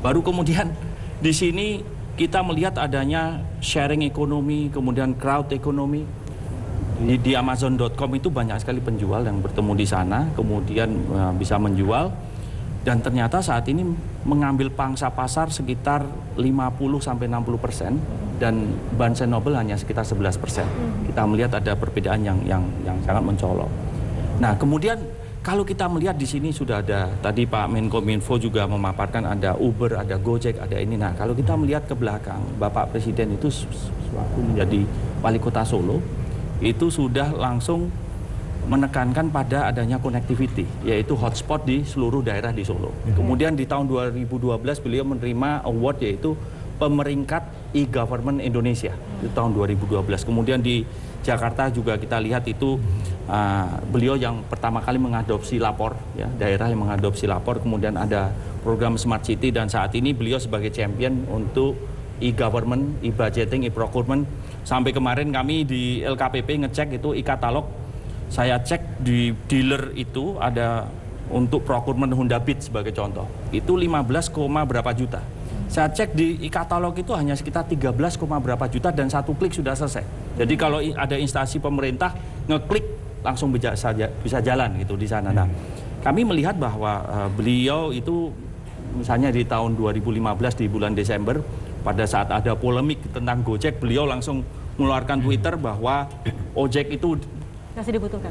Baru kemudian di sini kita melihat adanya sharing ekonomi, kemudian crowd ekonomi. Di Amazon.com itu banyak sekali penjual yang bertemu di sana, kemudian bisa menjual. Dan ternyata saat ini mengambil pangsa pasar sekitar 50-60% dan Barnes & Noble hanya sekitar 11%. Kita melihat ada perbedaan yang sangat mencolok. Nah, kemudian kalau kita melihat di sini sudah ada, tadi Pak Menkominfo juga memaparkan ada Uber, ada Gojek, ada ini. Nah, kalau kita melihat ke belakang, Bapak Presiden itu sewaktu menjadi wali kota Solo, itu sudah langsung menekankan pada adanya connectivity, yaitu hotspot di seluruh daerah di Solo. Kemudian di tahun 2012 beliau menerima award yaitu pemeringkat e-government Indonesia di tahun 2012. Kemudian di Jakarta juga kita lihat itu beliau yang pertama kali mengadopsi lapor, ya, daerah yang mengadopsi lapor. Kemudian ada program Smart City dan saat ini beliau sebagai champion untuk e-government, e-budgeting, e-procurement. Sampai kemarin kami di LKPP ngecek itu e-katalog. Saya cek di dealer itu ada untuk procurement Honda Beat sebagai contoh. Itu 15, berapa juta. Saya cek di e-katalog itu hanya sekitar 13, berapa juta dan satu klik sudah selesai. Jadi kalau ada instansi pemerintah ngeklik langsung bisa jalan gitu di sana. Nah, kami melihat bahwa beliau itu misalnya di tahun 2015 di bulan Desember pada saat ada polemik tentang Gojek, beliau langsung mengeluarkan Twitter bahwa ojek itu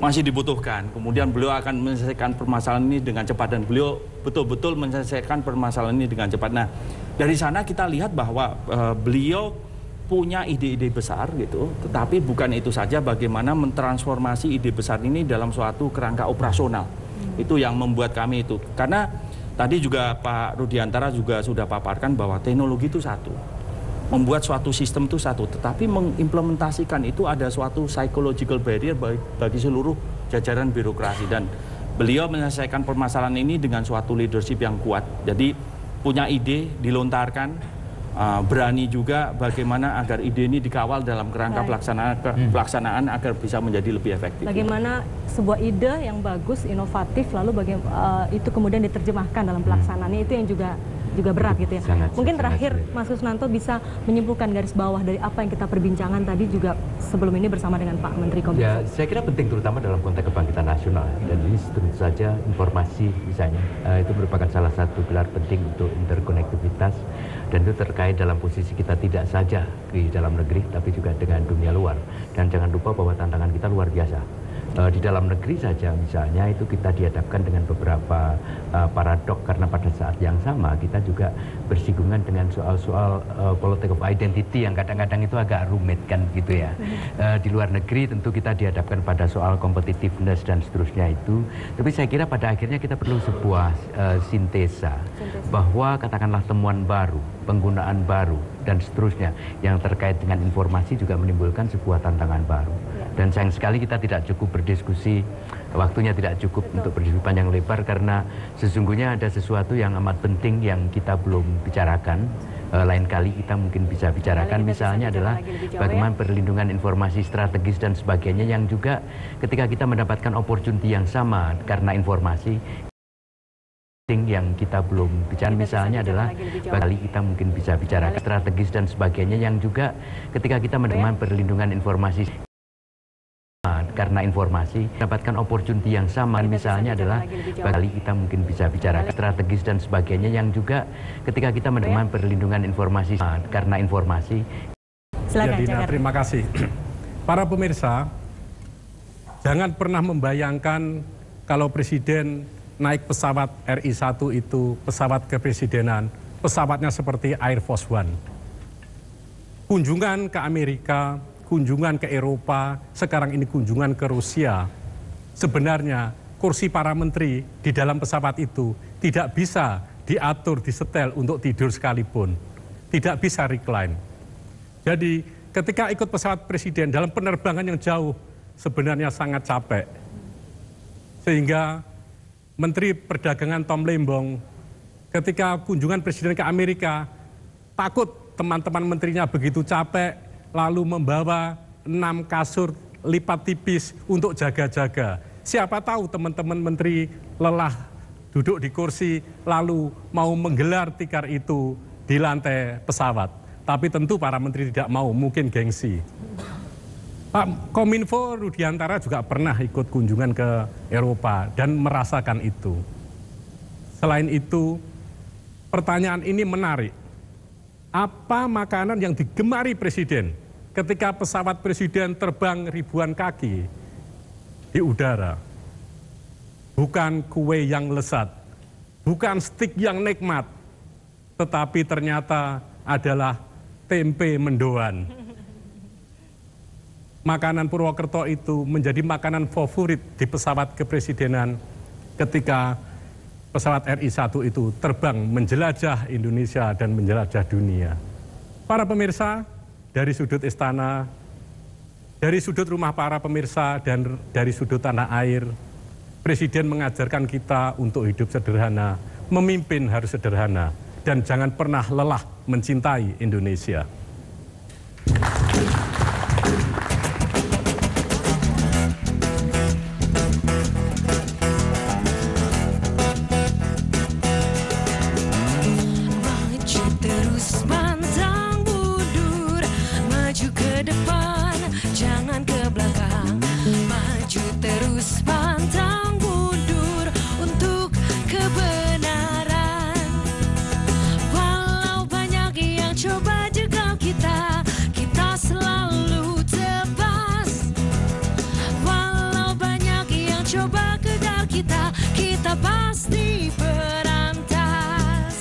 masih dibutuhkan. Kemudian beliau akan menyelesaikan permasalahan ini dengan cepat dan beliau betul-betul menyelesaikan permasalahan ini dengan cepat. Nah, dari sana kita lihat bahwa beliau punya ide-ide besar gitu, tetapi bukan itu saja, bagaimana mentransformasi ide besar ini dalam suatu kerangka operasional. Itu yang membuat kami itu. Karena tadi juga Pak Rudiantara juga sudah paparkan bahwa teknologi itu satu. Membuat suatu sistem itu satu, tetapi mengimplementasikan itu ada suatu psychological barrier bagi seluruh jajaran birokrasi. Dan beliau menyelesaikan permasalahan ini dengan suatu leadership yang kuat. Jadi punya ide, dilontarkan, berani juga bagaimana agar ide ini dikawal dalam kerangka pelaksanaan agar bisa menjadi lebih efektif. Bagaimana sebuah ide yang bagus, inovatif, lalu itu kemudian diterjemahkan dalam pelaksanaannya, itu yang juga berat gitu ya. Mungkin terakhir Mas Kusnanto bisa menyimpulkan garis bawah dari apa yang kita perbincangan tadi juga sebelum ini bersama dengan Pak Menteri Kominfo. Ya, saya kira penting terutama dalam konteks kebangkitan nasional, dan ini tentu saja informasi misalnya itu merupakan salah satu pilar penting untuk interkonektivitas, dan itu terkait dalam posisi kita tidak saja di dalam negeri tapi juga dengan dunia luar. Dan jangan lupa bahwa tantangan kita luar biasa. Di dalam negeri saja misalnya itu kita dihadapkan dengan beberapa paradok, karena pada saat yang sama kita juga bersinggungan dengan soal-soal politics of identity yang kadang-kadang itu agak rumit kan gitu ya. Di luar negeri tentu kita dihadapkan pada soal competitiveness dan seterusnya itu, tapi saya kira pada akhirnya kita perlu sebuah sintesa bahwa katakanlah temuan baru, penggunaan baru dan seterusnya yang terkait dengan informasi juga menimbulkan sebuah tantangan baru. Dan sayang sekali kita tidak cukup berdiskusi, waktunya tidak cukup untuk berdiskusi panjang lebar, karena sesungguhnya ada sesuatu yang amat penting yang kita belum bicarakan. Lain kali kita mungkin bisa bicarakan, misalnya adalah bagaimana perlindungan informasi strategis dan sebagainya, yang juga ketika kita mendapatkan opportunity yang sama karena informasi yang kita belum bicara, misalnya adalah kali kita mungkin bisa bicarakan strategis dan sebagainya, yang juga ketika kita mendapatkan perlindungan informasi karena informasi mendapatkan opportunity yang sama, misalnya adalah kali kita mungkin bisa bicara strategis dan sebagainya, yang juga ketika kita mendapatkan perlindungan informasi karena informasi. Silakan, ya, Dina, terima kasih. Para pemirsa, jangan pernah membayangkan kalau Presiden naik pesawat RI-1 itu pesawat kepresidenan, pesawatnya seperti Air Force One. Kunjungan ke Amerika, kunjungan ke Eropa, sekarang ini kunjungan ke Rusia. Sebenarnya kursi para menteri di dalam pesawat itu tidak bisa diatur, disetel untuk tidur sekalipun. Tidak bisa recline. Jadi ketika ikut pesawat presiden dalam penerbangan yang jauh, sebenarnya sangat capek. Sehingga Menteri Perdagangan Tom Lembong ketika kunjungan presiden ke Amerika, takut teman-teman menterinya begitu capek, lalu membawa 6 kasur lipat tipis untuk jaga-jaga. Siapa tahu teman-teman menteri lelah duduk di kursi lalu mau menggelar tikar itu di lantai pesawat. Tapi tentu para menteri tidak mau, mungkin gengsi. Pak Kominfo Rudiantara juga pernah ikut kunjungan ke Eropa dan merasakan itu. Selain itu, pertanyaan ini menarik. Apa makanan yang digemari presiden ketika pesawat presiden terbang ribuan kaki di udara? Bukan kue yang lezat, bukan stik yang nikmat, tetapi ternyata adalah tempe mendoan. Makanan Purwokerto itu menjadi makanan favorit di pesawat kepresidenan ketika pesawat RI-1 itu terbang menjelajah Indonesia dan menjelajah dunia. Para pemirsa, dari sudut istana, dari sudut rumah para pemirsa, dan dari sudut tanah air, Presiden mengajarkan kita untuk hidup sederhana, memimpin harus sederhana, dan jangan pernah lelah mencintai Indonesia. Maju terus pantang mundur, maju ke depan, jangan ke belakang. Maju terus pantang mundur untuk kebenaran. Walau banyak yang coba jegal kita, kita selalu tebas. Walau banyak yang coba kejar kita, kita pasti berantas.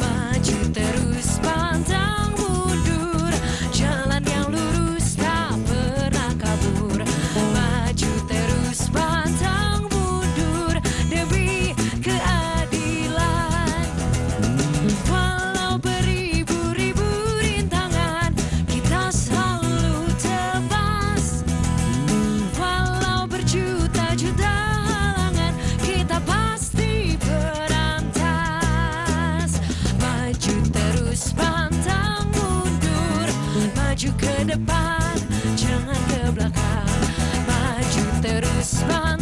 Maju terus pantang mundur, jalan yang lurus tak pernah kabur. Maju terus pantang mundur demi keadilan. Walau beribu-ribu rintangan, kita selalu tebas. Walau berjuta-juta halangan, kita pasti berantas. Maju terus pantang mundur, maju ke depan, jangan ke belakang. Maju terus pantang